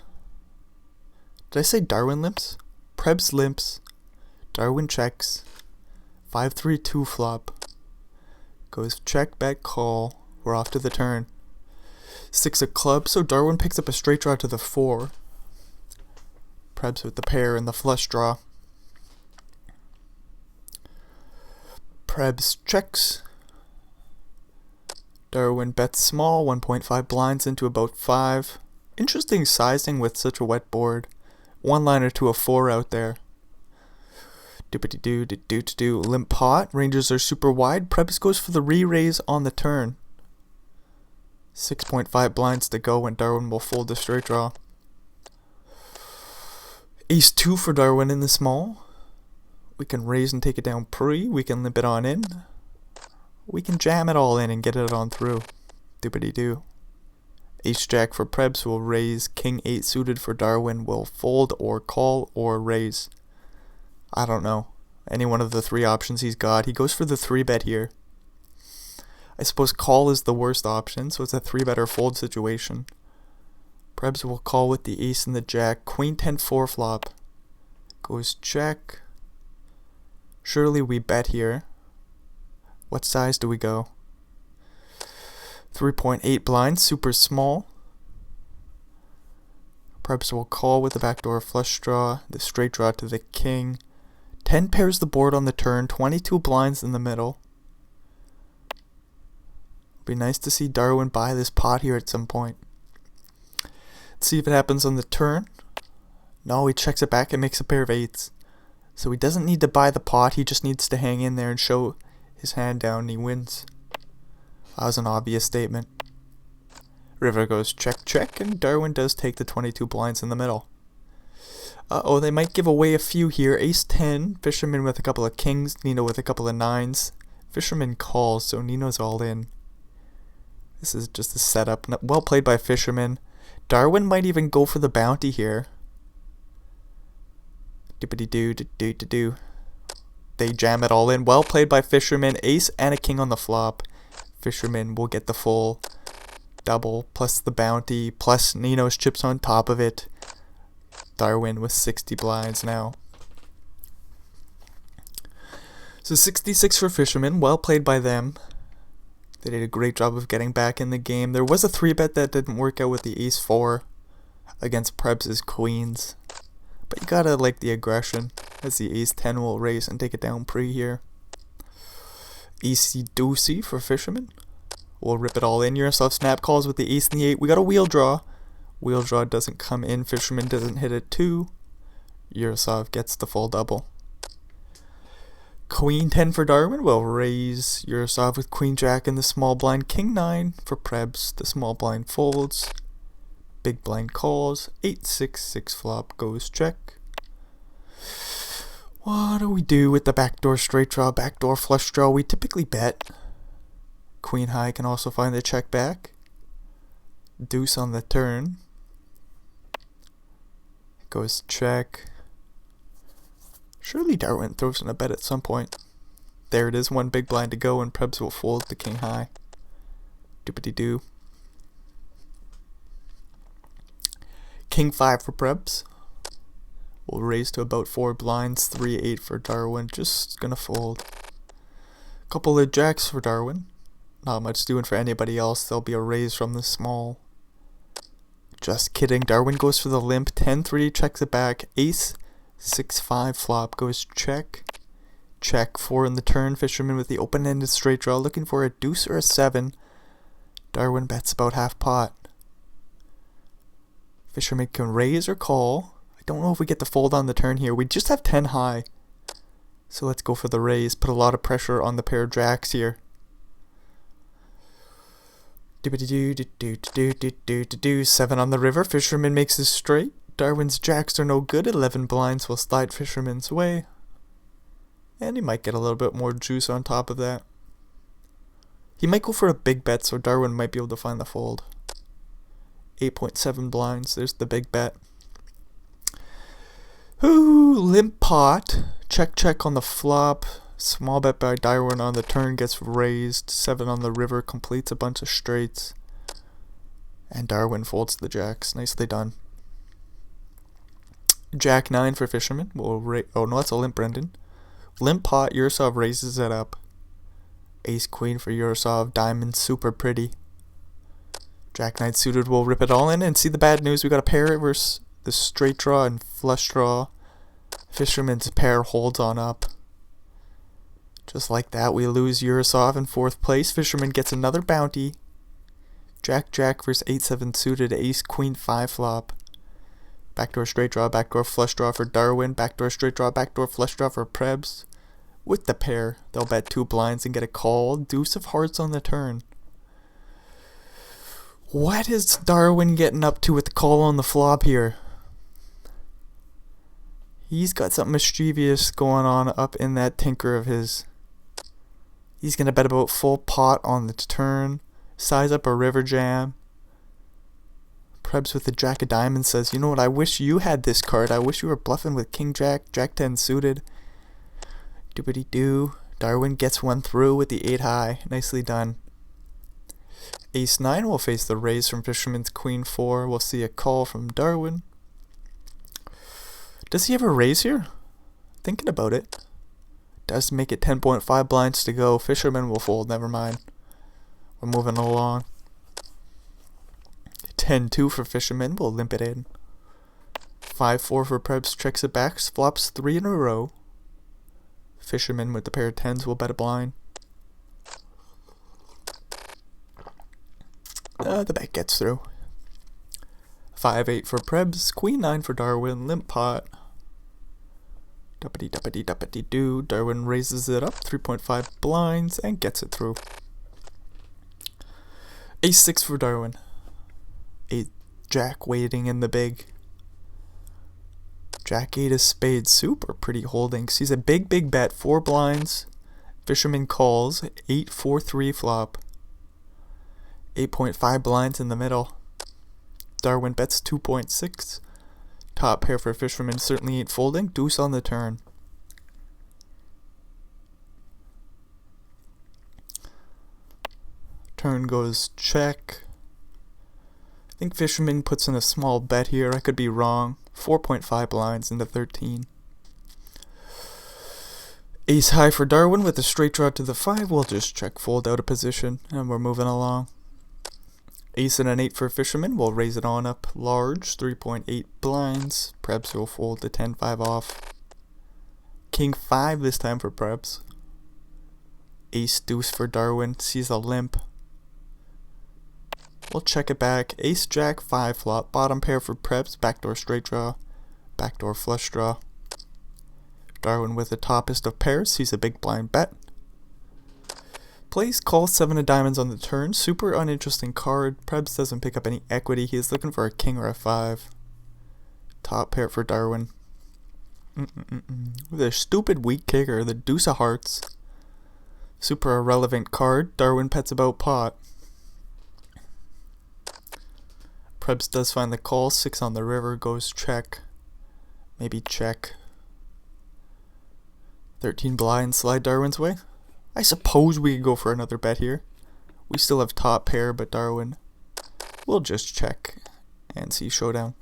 Did I say Darwin limps? Prebz limps. Darwin checks. 5-3-2 flop. Goes check, bet, call. We're off to the turn. 6 of clubs, so Darwin picks up a straight draw to the 4. Prebz with the pair and the flush draw. Prebz checks. Darwin bets small, 1.5 blinds into about 5. Interesting sizing with such a wet board. One liner to a 4 out there. Doopity-doo-doo-doo-doo. Limp pot. Ranges are super wide. Prebz goes for the re-raise on the turn. 6.5 blinds to go and Darwin will fold the straight draw. Ace 2 for Darwin in the small. We can raise and take it down pre. We can limp it on in. We can jam it all in and get it on through. Doopity-doo. Ace jack for Prebz will raise. King 8 suited for Darwin will fold or call or raise. I don't know. Any one of the 3 options he's got. He goes for the 3-bet here. I suppose call is the worst option, so it's a 3-bet or fold situation. Prebz will call with the ace and the jack. Queen 10-4 flop. Goes check. Surely we bet here. What size do we go? 3.8 blinds, super small. Prebz will call with the backdoor flush draw, the straight draw to the king. 10 pairs the board on the turn, 22 blinds in the middle. Be nice to see Darwin buy this pot here at some point. Let's see if it happens on the turn. No, he checks it back and makes a pair of 8s. So he doesn't need to buy the pot, he just needs to hang in there and show his hand down and he wins. That was an obvious statement. River goes check, check, and Darwin does take the 22 blinds in the middle. Uh-oh, they might give away a few here. Ace 10, Fisherman with a couple of kings, Nino with a couple of 9s. Fisherman calls, so Nino's all in. This is just a setup. Well played by Fisherman. Darwin might even go for the bounty here. Doopity-doo-doo-doo-doo. They jam it all in. Well played by Fisherman. Ace and a king on the flop. Fisherman will get the full double, plus the bounty, plus Nino's chips on top of it. Darwin with 60 blinds now. So 66 for Fisherman. Well played by them. They did a great job of getting back in the game. There was a 3-bet that didn't work out with the ace 4 against Prebz' queens. But you gotta like the aggression, as the ace 10 will raise and take it down pre here. Easy doozy for Fisherman. We'll rip it all in. Yaroslav snap calls with the ace and the 8. We got a wheel draw. Wheel draw doesn't come in. Fisherman doesn't hit it 2. Yaroslav gets the full double. Queen 10 for Darwin will raise. Yaroslav with queen jack in the small blind. King 9 for Prebz. The small blind folds. Big blind calls. 8-6-6 flop goes check. What do we do with the backdoor straight draw, backdoor flush draw? We typically bet. Queen high can also find the check back. Deuce on the turn. Goes check. Surely Darwin throws in a bet at some point. There it is, one big blind to go, and Prebz will fold the king high. Doopity-doo. King 5 for Prebz. We'll raise to about 4 blinds. 3-8 for Darwin. Just gonna fold. Couple of jacks for Darwin. Not much doing for anybody else. There'll be a raise from the small. Just kidding. Darwin goes for the limp. 10-3 checks it back. Ace 6-5 flop goes check. Check. 4 in the turn. Fisherman with the open-ended straight draw looking for a deuce or a 7. Darwin bets about half pot. Fisherman can raise or call. I don't know if we get the fold on the turn here. We just have 10 high. So let's go for the raise. Put a lot of pressure on the pair of jacks here. Do 7 on the river. Fisherman makes his straight. Darwin's jacks are no good. 11 blinds will slide Fisherman's way. And he might get a little bit more juice on top of that. He might go for a big bet, so Darwin might be able to find the fold. 8.7 blinds. There's the big bet. Ooh, limp pot. Check on the flop. Small bet by Darwin on the turn gets raised. 7 on the river completes a bunch of straights. And Darwin folds the jacks. Nicely done. Jack 9 for Fisherman. Oh no, that's a limp Brendan. Limp pot, Yursov raises it up. Ace Queen for Yursov. Diamond super pretty. Jack 9 suited will rip it all in. And see the bad news, we got a pair versus the straight draw and flush draw. Fisherman's pair holds on up. Just like that, we lose Yursov in 4th place. Fisherman gets another bounty. Jack versus 8-7 suited. Ace Queen 5 flop. Backdoor straight draw, backdoor flush draw for Darwin. Backdoor straight draw, backdoor flush draw for Prebz. With the pair, they'll bet 2 blinds and get a call. Deuce of hearts on the turn. What is Darwin getting up to with the call on the flop here? He's got something mischievous going on up in that tinker of his. He's going to bet about full pot on the turn. Size up a river jam. Prebz with the Jack of Diamonds says, you know what, I wish you had this card. I wish you were bluffing with King Jack, Jack 10 suited. Doobity-doo. Darwin gets one through with the 8 high. Nicely done. Ace 9 will face the raise from Fisherman's Queen 4. We'll see a call from Darwin. Does he have a raise here? Thinking about it. Does make it 10.5 blinds to go. Fisherman will fold, never mind. We're moving along. 10-2 for Fisherman, we'll limp it in. 5-4 for Prebz, checks it back, flops 3 in a row. Fisherman with the pair of 10s will bet a blind. The bet gets through. 5-8 for Prebz, Queen 9 for Darwin, limp pot. Duppity-doo. Darwin raises it up, 3.5 blinds, and gets it through. Ace 6 for Darwin. 8 Jack waiting in the big. Jack 8 of spades, super pretty holding. Sees a big bet, 4 blinds. Fisherman calls, 8-4-3 flop. 8.5 blinds in the middle. Darwin bets 2.6. Top pair for Fisherman certainly ain't folding. Deuce on the turn. Turn goes check. I think Fisherman puts in a small bet here. I could be wrong. 4.5 blinds into 13. Ace high for Darwin with a straight draw to the 5. We'll just check fold out of position and we're moving along. Ace and an 8 for Fisherman. We'll raise it on up large. 3.8 blinds. Prebz will fold the 10-5 off. King 5 this time for Prebz. Ace deuce for Darwin. Sees a limp. We'll check it back. Ace Jack 5 flop. Bottom pair for Prebz. Backdoor straight draw. Backdoor flush draw. Darwin with the toppest of pairs. Sees a big blind bet. Plays call 7 of diamonds on the turn. Super uninteresting card. Prebz doesn't pick up any equity. He is looking for a king or a 5. Top pair for Darwin. With a stupid weak kicker. The deuce of hearts. Super irrelevant card. Darwin pets about pot. Prebz does find the call. 6 on the river. Goes check. Maybe check. 13 blind. Slide Darwin's way. I suppose we could go for another bet here. We still have top pair, but Darwin will just check and see showdown.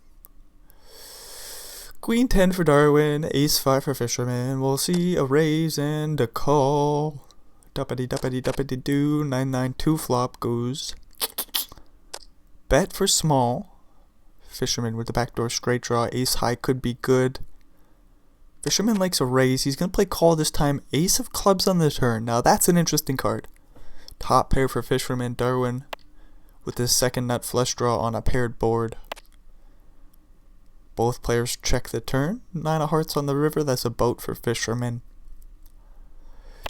Queen 10 for Darwin. Ace 5 for Fisherman. We'll see a raise and a call. Duppity-doo. 9-9-2 flop goes. Bet for small. Fisherman with the backdoor straight draw. Ace high could be good. Fisherman likes a raise. He's going to play call this time. Ace of clubs on the turn. Now that's an interesting card. Top pair for Fisherman. Darwin with his second nut flush draw on a paired board. Both players check the turn. 9 of hearts on the river. That's a boat for Fisherman.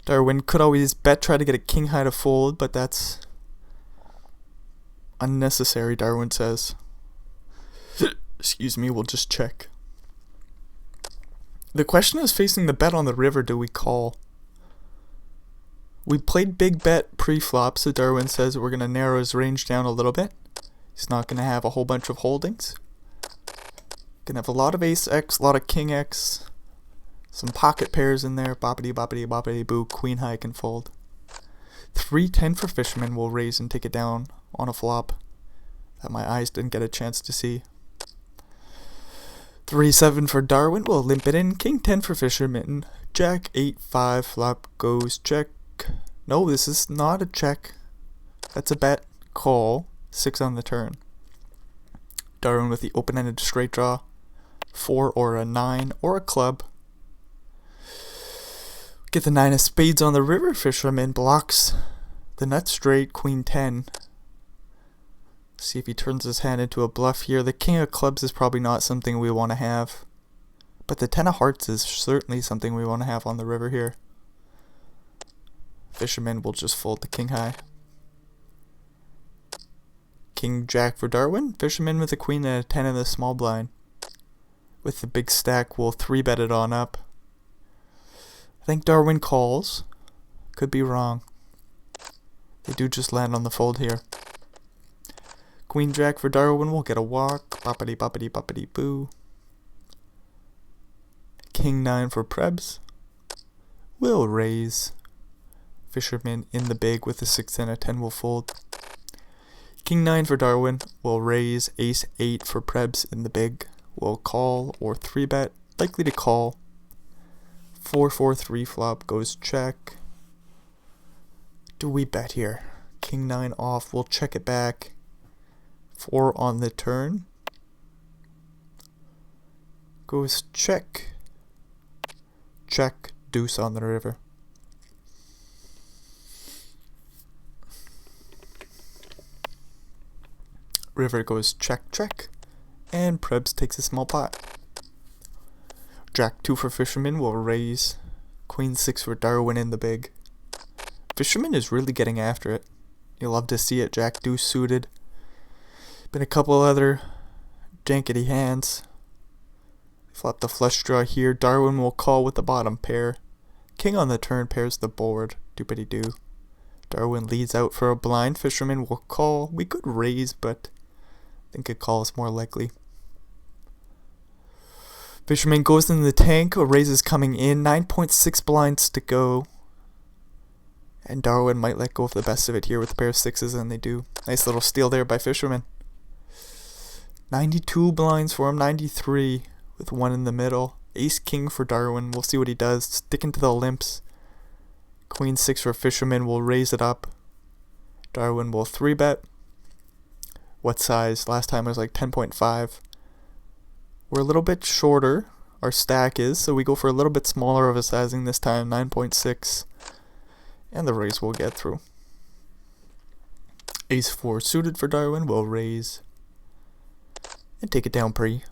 Darwin could always bet, try to get a king high to fold, but that's Unnecessary, Darwin says. Excuse me, we'll just check. The question is facing the bet on the river, do we call? We played big bet pre-flop, so Darwin says we're going to narrow his range down a little bit. He's not going to have a whole bunch of holdings. Going to have a lot of ace X, a lot of king X, some pocket pairs in there. Boppity boppity boppity boo, queen high can fold. 3-10 for Fisherman will raise and take it down on a flop that my eyes didn't get a chance to see. 3-7 for Darwin will limp it in. King 10 for Fisherman. Jack 8-5 flop goes check. No, this is not a check. That's a bet. Call. 6 on the turn. Darwin with the open-ended straight draw. 4 or a 9 or a club. Get the 9 of spades on the river. Fisherman blocks the nut straight. Queen 10. See if he turns his hand into a bluff here. The king of clubs is probably not something we want to have. But the 10 of hearts is certainly something we want to have on the river here. Fisherman will just fold the king high. King jack for Darwin. Fisherman with a queen and a 10 in the small blind. With the big stack, we'll 3-bet it on up. I think Darwin calls. Could be wrong. They do just land on the fold here. Queen jack for Darwin will get a walk. Boppity boppity boppity boo. King 9 for Prebz. Will raise. Fisherman in the big with a 6 and a 10 will fold. King 9 for Darwin will raise. Ace 8 for Prebz in the big will call or 3-bet. Likely to call. 4-4-3 flop goes check. Do we bet here? King 9 off. We'll check it back. 4 on the turn. Goes check. Check. Deuce on the river. River goes check, check. And Prebz takes a small pot. Jack 2 for Fisherman will raise. Queen 6 for Darwin in the big. Fisherman is really getting after it. You'll love to see it. Jack deuce suited. Been a couple other jankety hands. Flop the flush draw here. Darwin will call with the bottom pair. King on the turn pairs the board. Doopity doo. Darwin leads out for a blind. Fisherman will call. We could raise, but I think a call is more likely. Fisherman goes in the tank. A raise is coming in. 9.6 blinds to go. And Darwin might let go of the best of it here with a pair of sixes, and they do. Nice little steal there by Fisherman. 92 blinds for him. 93 with 1 in the middle. Ace king for Darwin. We'll see what he does. Sticking to the limps. Queen 6 for Fisherman will raise it up. Darwin will 3-bet. What size? Last time it was like 10.5. We're a little bit shorter. Our stack is, so we go for a little bit smaller of a sizing this time. 9.6. And the raise will get through. Ace 4 suited for Darwin will raise. And take it down pre.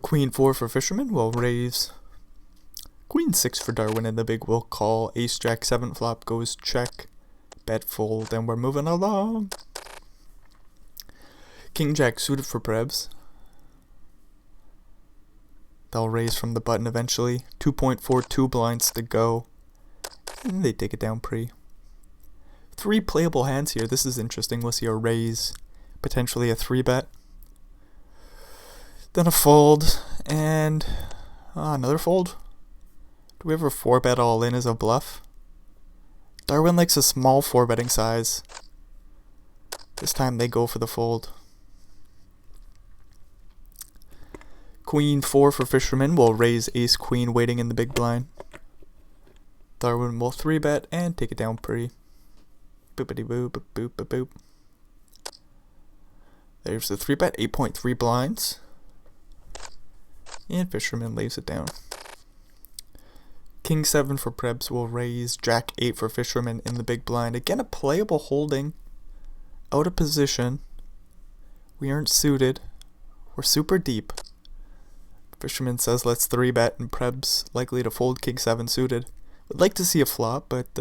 Queen 4 for Fisherman will raise. Queen 6 for Darwin in the big will call. Ace jack 7 flop goes check. Bet fold, and we're moving along. King jack suited for Prebz. They'll raise from the button eventually. 2.42 blinds to go. And they take it down pre. 3 playable hands here. This is interesting. We'll see a raise. Potentially a 3-bet. Then a fold. And another fold. Do we ever 4-bet all in as a bluff? Darwin likes a small 4-betting size. This time they go for the fold. Queen 4 for Fisherman will raise ace queen waiting in the big blind. Darwin will 3-bet and take it down pre. Boopity boop boop boop boop boop. There's the 3-bet, 8.3 blinds. And Fisherman lays it down. King 7 for Prebz will raise. Jack 8 for Fisherman in the big blind. Again, a playable holding. Out of position. We aren't suited. We're super deep. Fisherman says let's 3-bet, and Prebz likely to fold King 7 suited. Would like to see a flop, but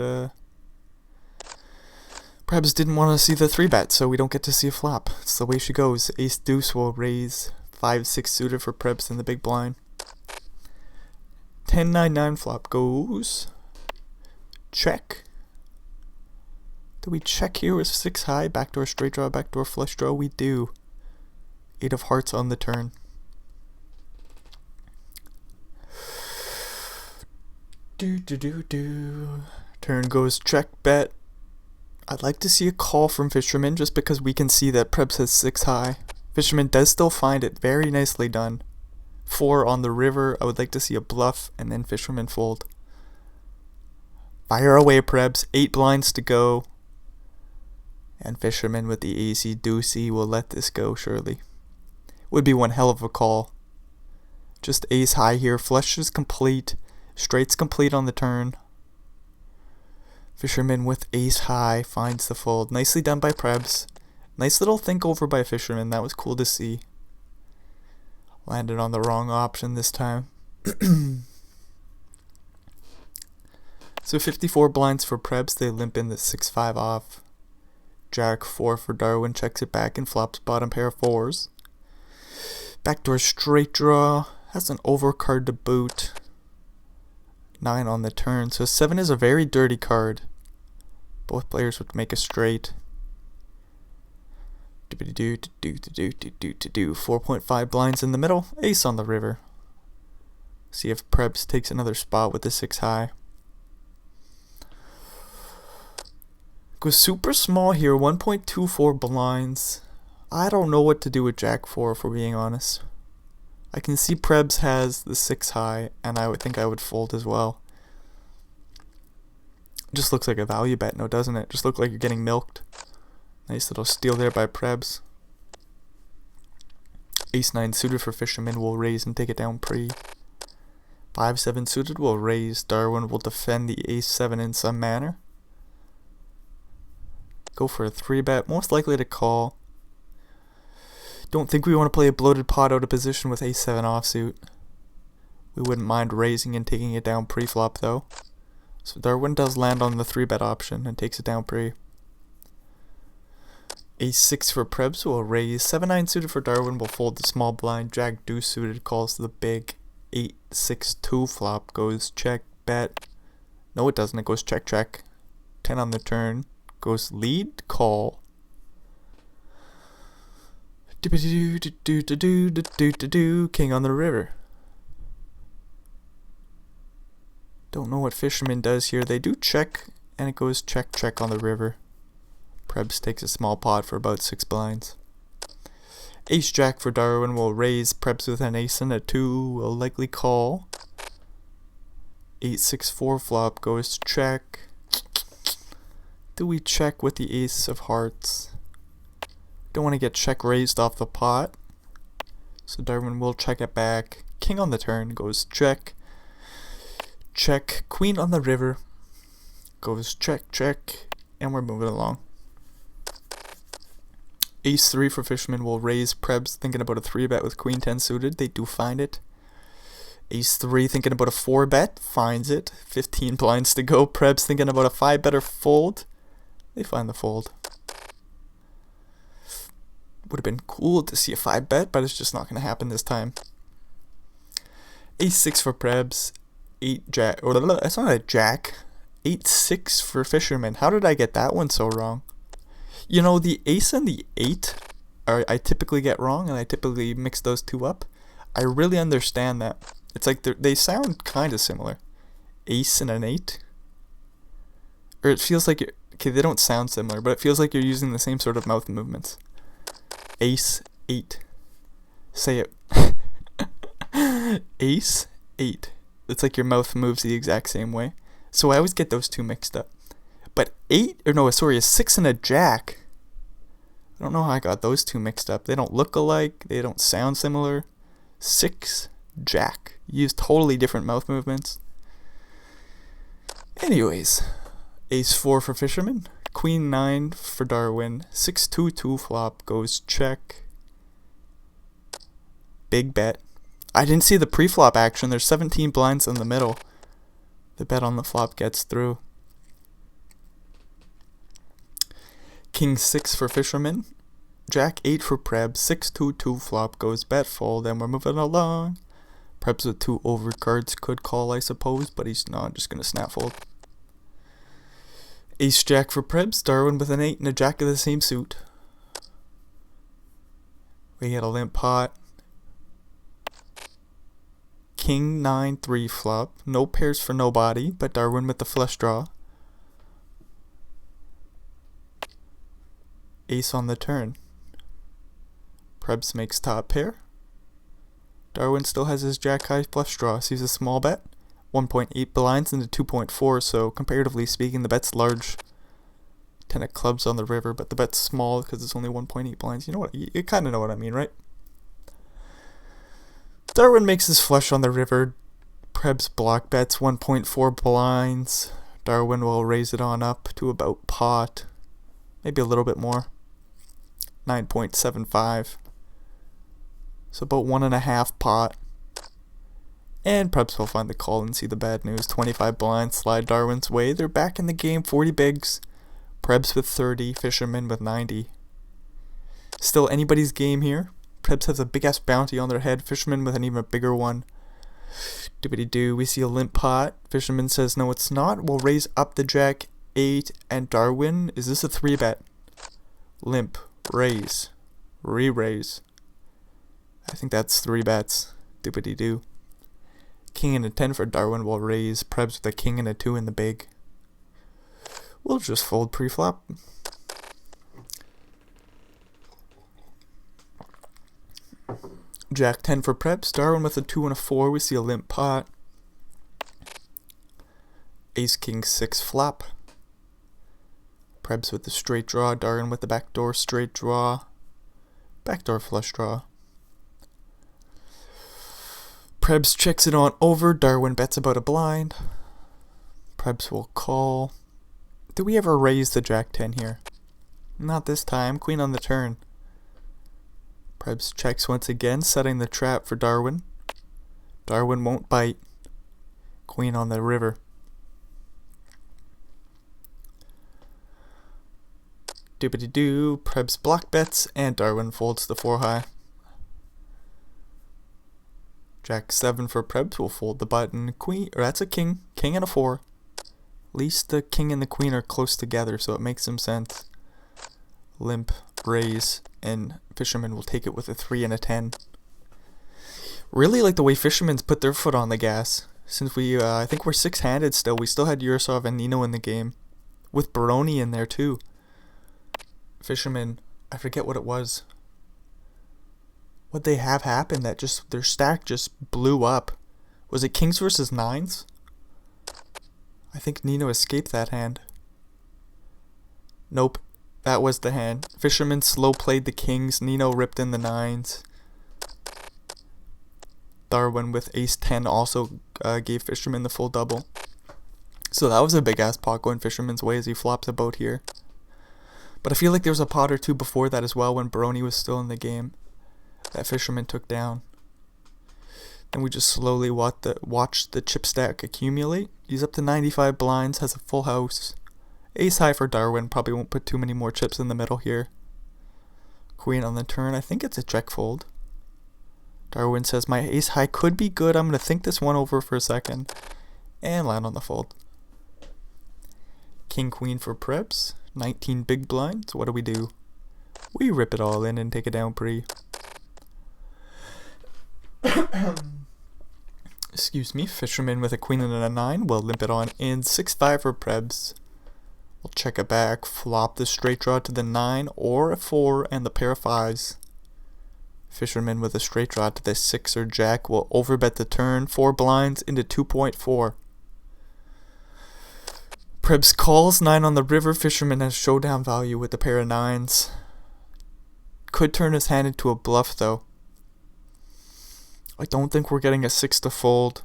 Prebz didn't want to see the 3-bet, so we don't get to see a flop. It's the way she goes. Ace deuce will raise 5-6 suited for Prebz in the big blind. 10-9-9 flop goes check. Do we check here with 6 high? Backdoor straight draw, backdoor flush draw? We do. 8 of hearts on the turn. Turn goes check bet. I'd like to see a call from Fisherman just because we can see that Prebz has 6 high. Fisherman does still find it. Very nicely done. 4 on the river. I would like to see a bluff and then Fisherman fold. Fire away, Prebz. 8 blinds to go. And Fisherman with the AC deucey will let this go, surely. Would be one hell of a call. Just ace high here. Flush is complete. Straight's complete on the turn. Fisherman with ace high finds the fold. Nicely done by Prebz. Nice little think over by Fisherman. That was cool to see. Landed on the wrong option this time. So 54 blinds for Prebz. They limp in the 6-5 off. Jack 4 for Darwin. Checks it back and flops bottom pair of 4s. Backdoor straight draw. Has an overcard to boot. 9 on the turn. So 7 is a very dirty card. Both players would make a straight. 4.5 blinds in the middle. Ace on the river. See if Prebz takes another spot with the 6 high. Goes super small here. 1.24 blinds. I don't know what to do with Jack 4 if we're being honest. I can see Prebz has the 6 high, and I would think I would fold as well. Just looks like a value bet, no, doesn't it? Just look like you're getting milked. Nice little steal there by Prebz. Ace 9 suited for Fisherman will raise and take it down pre. 5-7 suited will raise. Darwin will defend the ace 7 in some manner. Go for a 3-bet, most likely to call. Don't think we want to play a bloated pot out of position with ace 7 offsuit. We wouldn't mind raising and taking it down pre-flop though. So Darwin does land on the 3-bet option and takes it down pre. Ace 6 for Prebz will raise. 7-9 suited for Darwin will fold the small blind. Jack deuce suited calls the big. 8-6-2 flop goes check bet. No, it doesn't. It goes check check. 10 on the turn. Goes lead call. King on the river. Don't know what Fisherman does here. They do check, and it goes check check on the river. Prebz takes a small pot for about 6 blinds. Ace Jack for Darwin will raise. Prebz with an ace and a 2 will likely call. 8-6-4 flop goes check. Do we check with the ace of hearts? Don't want to get check raised off the pot. So Darwin will check it back. King on the turn goes check. Check. Queen on the river goes check check. And we're moving along. Ace 3 for Fisherman will raise. Prebz thinking about a 3-bet with Queen 10 suited. They do find it. Ace 3 thinking about a 4-bet. Finds it. 15 blinds to go. Prebz thinking about a 5-bet or fold. They find the fold. Would have been cool to see a 5-bet, but it's just not going to happen this time. Ace 6 for Prebz. 8 Jack. Or that's not a Jack. 8-6 for Fisherman. How did I get that one so wrong? You know, the ace and the 8 I typically get wrong, and I typically mix those two up. I really understand that. It's like they sound kind of similar. Ace and an 8. Or it feels like, okay, they don't sound similar, but it feels like you're using the same sort of mouth movements. Ace 8. Say it. Ace 8. It's like your mouth moves the exact same way. So I always get those two mixed up. But a 6 and a Jack. I don't know how I got those two mixed up. They don't look alike. They don't sound similar. 6 Jack. Use totally different mouth movements. Anyways. Ace 4 for Fisherman. Queen 9 for Darwin. 6-2-2 flop goes check. Big bet. I didn't see the pre-flop action. There's 17 blinds in the middle. The bet on the flop gets through. King 6 for Fisherman. Jack 8 for Preb. 6-2-2 flop goes bet fold. Then we're moving along. Preb's with 2 overcards could call, I suppose, but he's not. Just gonna snap fold. Ace Jack for Prebs. Darwin with an 8 and a Jack of the same suit. We get a limp pot. King 9-3 flop. No pairs for nobody, but Darwin with the flush draw. Ace on the turn. Prebs makes top pair. Darwin still has his Jack high flush draw, so he's a small bet. 1.8 blinds into 2.4, so comparatively speaking, the bet's large. 10 of clubs on the river, but the bet's small because it's only 1.8 blinds. You know what? You kind of know what I mean, right? Darwin makes his flush on the river. Preb's block bets 1.4 blinds. Darwin will raise it on up to about pot. Maybe a little bit more. 9.75. So about 1.5 pot. And Preb's will find the call and see the bad news. 25 blinds slide Darwin's way. They're back in the game. 40 bigs. Preb's with 30. Fisherman with 90. Still anybody's game here. Prebs has a big ass bounty on their head. Fisherman with an even bigger one. Doobity-doo. We see a limp pot. Fisherman says no it's not. We'll raise up the Jack 8 and Darwin. Is this a 3-bet? Limp. Raise. Re-raise. I think that's 3 bets. Doobity-doo. King and a 10 for Darwin will raise. Prebs with a king and a 2 in the big. We'll just fold pre-flop. Jack 10 for Prebs. Darwin with a 2 and a 4. We see a limp pot. Ace King 6 flop. Prebs with the straight draw. Darwin with the backdoor straight draw. Backdoor flush draw. Prebs checks it on over. Darwin bets about a blind. Prebs will call. Do we ever raise the Jack 10 here? Not this time. Queen on the turn. Prebs checks once again, setting the trap for Darwin. Darwin won't bite. Queen on the river. Doobity-doo. Prebs block bets, and Darwin folds the 4 high. Jack 7 for Prebs will fold the button. Queen, or that's a king. King and a 4. At least the king and the queen are close together, so it makes some sense. Limp, raise, and Fisherman will take it with a 3 and a 10. Really like the way Fisherman's put their foot on the gas. Since we, I think we're 6-handed still. We still had Yurosov and Nino in the game. With Baroni in there too. Fisherman, I forget what it was. What they have happened that just, their stack just blew up. Was it kings versus 9s? I think Nino escaped that hand. Nope. That was the hand. Fisherman slow played the kings. Nino ripped in the 9s. Darwin with ace 10 also gave Fisherman the full double. So that was a big ass pot going Fisherman's way as he flops a boat here. But I feel like there was a pot or two before that as well when Baroni was still in the game that Fisherman took down. Then we just slowly watch the chip stack accumulate. He's up to 95 blinds, has a full house. Ace high for Darwin, probably won't put too many more chips in the middle here. Queen on the turn, I think it's a check fold. Darwin says my ace high could be good, I'm going to think this one over for a second. And land on the fold. King Queen for Prebs, 19 big blinds, what do? We rip it all in and take it down pre. Excuse me, Fisherman with a queen and a 9, we'll limp it on in. 6-5 for Prebs. We'll check it back, flop the straight draw to the 9 or a 4 and the pair of 5s. Fisherman with a straight draw to the 6 or Jack will overbet the turn, 4 blinds into 2.4. Prebs calls 9 on the river. Fisherman has showdown value with the pair of 9s. Could turn his hand into a bluff though. I don't think we're getting a 6 to fold.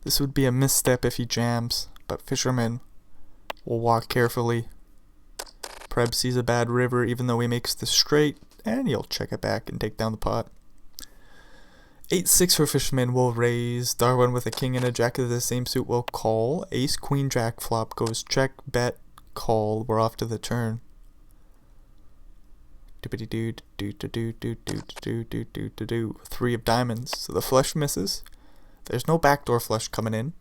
This would be a misstep if he jams, but Fisherman will walk carefully. Prebs sees a bad river even though he makes the straight, and he'll check it back and take down the pot. 8-6 for fisherman will raise. Darwin with a king and a jack of the same suit will call. Ace, queen, jack flop goes check, bet, call. We're off to the turn. Three of diamonds. So the flush misses. There's no backdoor flush coming in.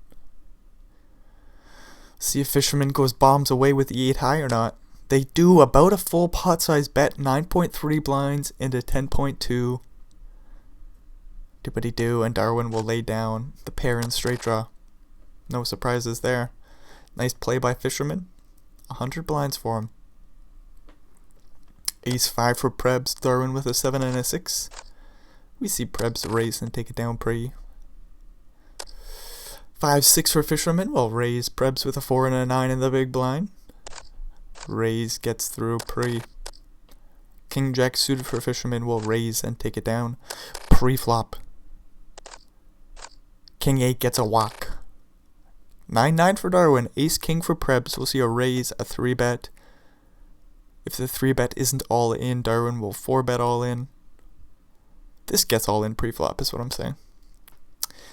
See if fisherman goes bombs away with the 8 high or not. They do. About a full pot size bet. 9.3 blinds into 10.2. Do, and Darwin will lay down the pair in straight draw. No surprises there. Nice play by fisherman. 100 blinds for him. Ace 5 for Prebz. Darwin with a 7 and a 6. We see Prebz raise and take it down pre. 5-6 for fisherman. Well, raise. Prebz with a 4 and a 9 in the big blind. Raise gets through pre. King jack suited for fisherman will raise and take it down. Pre-flop. King 8 gets a whack. 9-9 for Darwin. Ace king for Prebz. We'll see a raise, a 3-bet. If the 3-bet isn't all in, Darwin will 4-bet all in. This gets all in pre-flop is what I'm saying.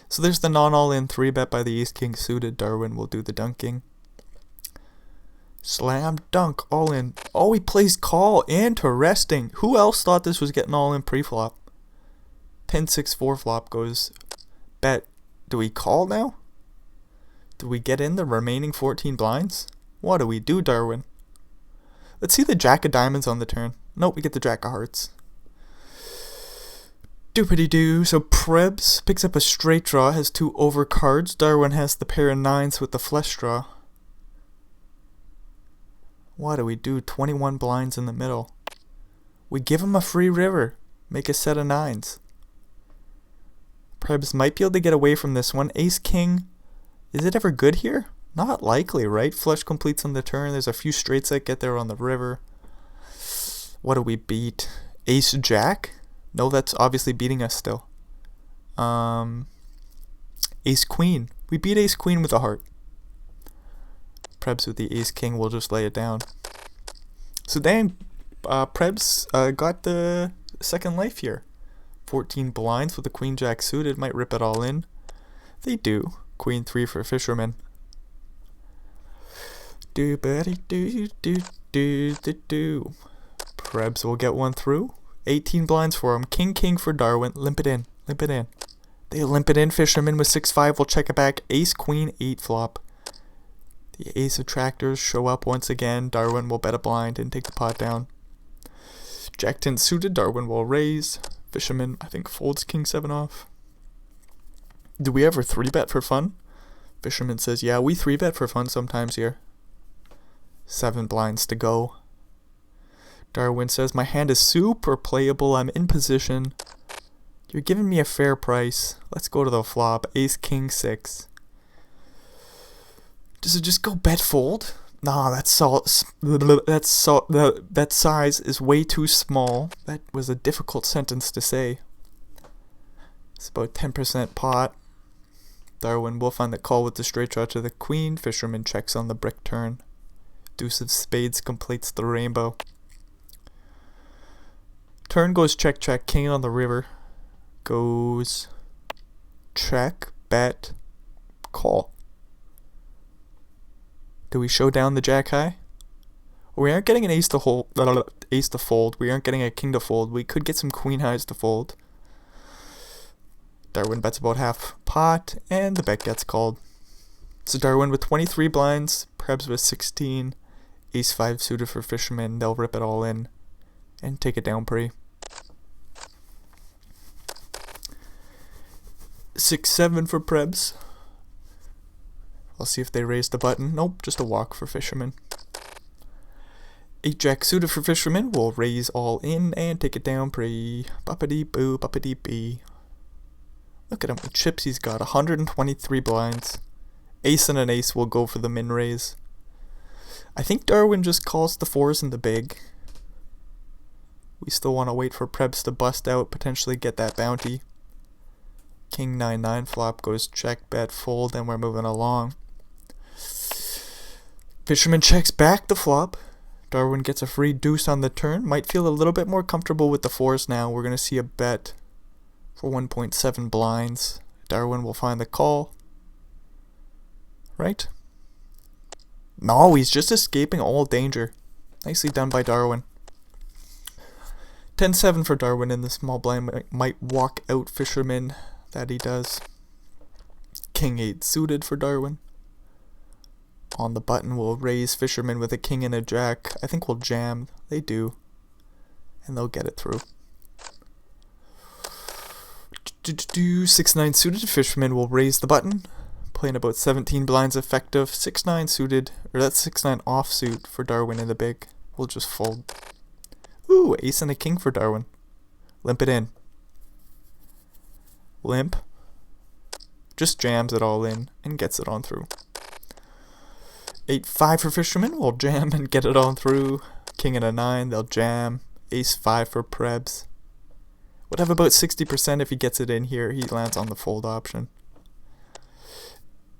So there's the non-all-in 3-bet by the ace king suited. Darwin will do the dunking. Slam dunk all in. Oh, he plays call. Interesting. Who else thought this was getting all in pre-flop? 10-6 4-flop goes bet. Do we call now? Do we get in the remaining 14 blinds? What do we do, Darwin? Let's see the jack of diamonds on the turn. Nope, we get the jack of hearts. Doopity-doo. So Prebz picks up a straight draw, has 2 over cards. Darwin has the pair of 9s with the flush draw. What do we do? 21 blinds in the middle. We give him a free river. Make a set of 9s. Prebz might be able to get away from this one. Ace king. Is it ever good here? Not likely, right? Flush completes on the turn. There's a few straights that get there on the river. What do we beat? Ace jack? No, that's obviously beating us still. Ace queen. We beat ace queen with a heart. Prebz with the ace king will just lay it down. So dang, Prebz got the second life here. 14 blinds with the queen jack suited. Might rip it all in. They do. Queen 3 for fisherman. Prebz will get one through. 18 blinds for him. King king for Darwin. Limp it in. Limp it in. They limp it in. Fisherman with 6-5 will check it back. Ace queen 8 flop. The ace of tractors show up once again. Darwin will bet a blind and take the pot down. Jack 10 suited. Darwin will raise. Fisherman, I think, folds king 7 off. Do we ever 3-bet for fun? Fisherman says, yeah, we 3-bet for fun sometimes here. 7 blinds to go. Darwin says, my hand is super playable. I'm in position. You're giving me a fair price. Let's go to the flop. Ace king 6. Does it just go bet fold? Nah, that size is way too small. That was a difficult sentence to say. It's about 10% pot. Darwin will find the call with the straight draw to the queen. Fisherman checks on the brick turn. Deuce of spades completes the rainbow. Turn goes check, check. King on the river. Goes check, bet, call. Do we show down the jack high? We aren't getting an ace to hold, ace to fold. We aren't getting a king to fold. We could get some queen highs to fold. Darwin bets about half pot, and the bet gets called. So Darwin with 23 blinds, Prebz with 16, ace 5 suited for fisherman. They'll rip it all in and take it down pre. 6-7 for Prebz. I'll see if they raise the button. Nope, just a walk for fisherman. 8 jack suited for fisherman. We'll raise all in and take it down pre. Buppity boo, buppity bee. Look at him, the chips he's got. 123 blinds. Ace and an ace will go for the min raise. I think Darwin just calls the 4s in the big. We still want to wait for Prebz to bust out, potentially get that bounty. King 9-9 flop goes check, bet, fold, and we're moving along. Fisherman checks back the flop. Darwin gets a free deuce on the turn. Might feel a little bit more comfortable with the 4s now. We're going to see a bet for 1.7 blinds. Darwin will find the call. Right? No, he's just escaping all danger. Nicely done by Darwin. 10-7 for Darwin in the small blind. Might walk out Fisherman. That he does. King 8 suited for Darwin. On the button we'll raise Fisherman with a king and a jack. I think we'll jam. They do. And they'll get it through. 6-9 suited. Fisherman will raise the button. Playing about 17 blinds effective. 6-9 suited. Or that's 6-9 offsuit for Darwin in the big. We'll just fold. Ooh, ace and a king for Darwin. Limp it in. Limp. Just jams it all in and gets it on through. 8-5 for Fisherman. We'll jam and get it on through. King and a 9. They'll jam. Ace 5 for Prebz. Would have about 60% if he gets it in here. He lands on the fold option.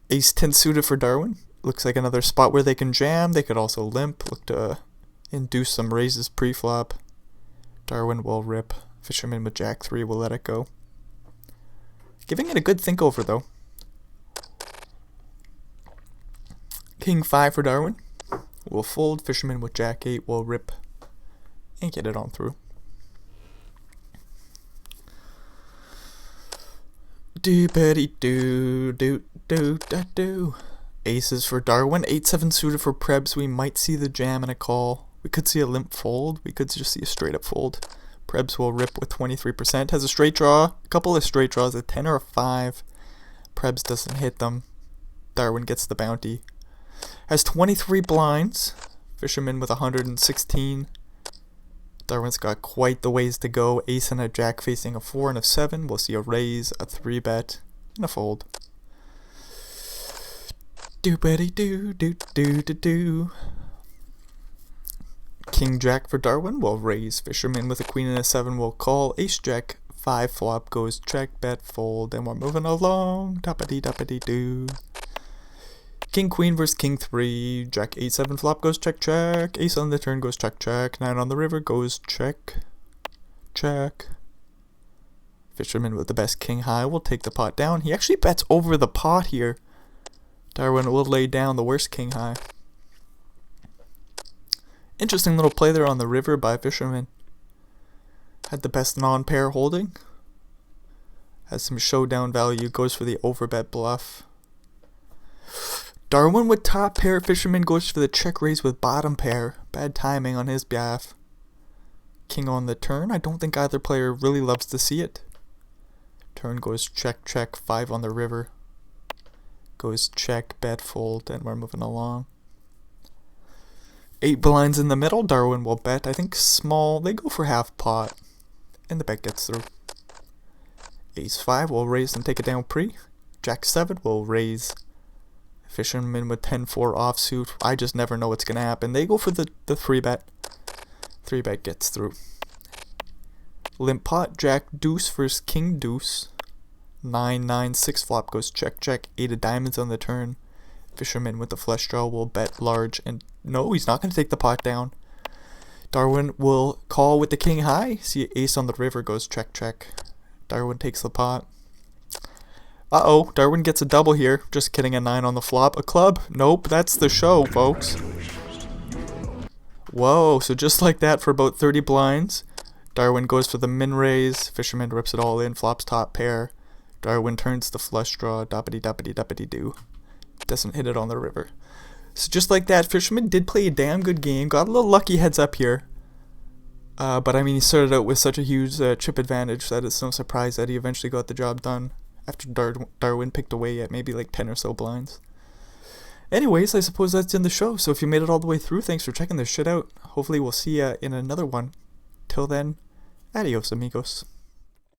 Ace 10 suited for Darwin. Looks like another spot where they can jam. They could also limp. Look to induce some raises pre-flop. Darwin will rip. Fisherman with Jack 3 will let it go. Giving it a good think over though. King 5 for Darwin. We'll fold. Fisherman with Jack 8 will rip and get it on through. Do. Aces for Darwin. 8-7 suited for Prebz. We might see the jam and a call. We could see a limp fold. We could just see a straight up fold. Prebz will rip with 23%. Has a straight draw. A couple of straight draws. A 10 or a 5. Prebz doesn't hit them. Darwin gets the bounty. Has 23 blinds. Fisherman with 116. Darwin's got quite the ways to go. Ace and a jack facing a 4 and a 7. We'll see a raise, a 3-bet, and a fold. Do. King Jack for Darwin will raise. Fisherman with a queen and a 7 will call. Ace Jack 5 flop goes check, bet, fold, and we're moving along. Doppity-doppity-doo. King Queen versus King 3. Jack 8-7 flop goes check, check. Ace on the turn goes check, check. 9 on the river goes check, check. Fisherman with the best king high will take the pot down. He actually bets over the pot here. Darwin will lay down the worst king high. Interesting little play there on the river by Fisherman. Had the best non-pair holding. Has some showdown value. Goes for the overbet bluff. Darwin with top pair. Fisherman goes for the check raise with bottom pair. Bad timing on his behalf. King on the turn. I don't think either player really loves to see it. Turn goes check, check. 5 on the river. Goes check, bet, fold, and we're moving along. 8 blinds in the middle. Darwin will bet. I think small. They go for half pot. And the bet gets through. Ace 5 will raise and take it down pre. Jack 7 will raise. Fisherman with 10-4 offsuit. I just never know what's going to happen. They go for the 3-bet. 3-bet gets through. Limp pot. Jack deuce versus King deuce. 9-9-6 flop goes check, check. 8 of diamonds on the turn. Fisherman with the flush draw will bet large. And no, he's not going to take the pot down. Darwin will call with the king high. See ace on the river goes check, check. Darwin takes the pot. Uh-oh, Darwin gets a double here. Just kidding, a 9 on the flop. A club? Nope, that's the show, folks. Whoa, so just like that for about 30 blinds. Darwin goes for the min raise. Fisherman rips it all in. Flops top pair. Darwin turns the flush draw. Doppity-doppity-doppity-doo. Doesn't hit it on the river. So just like that, Fisherman did play a damn good game. Got a little lucky heads up here. But I mean, he started out with such a huge chip advantage that it's no surprise that he eventually got the job done. After Darwin picked away at maybe like 10 or so blinds. Anyways, I suppose that's in the show. So if you made it all the way through, thanks for checking this shit out. Hopefully we'll see you in another one. Till then, adios amigos.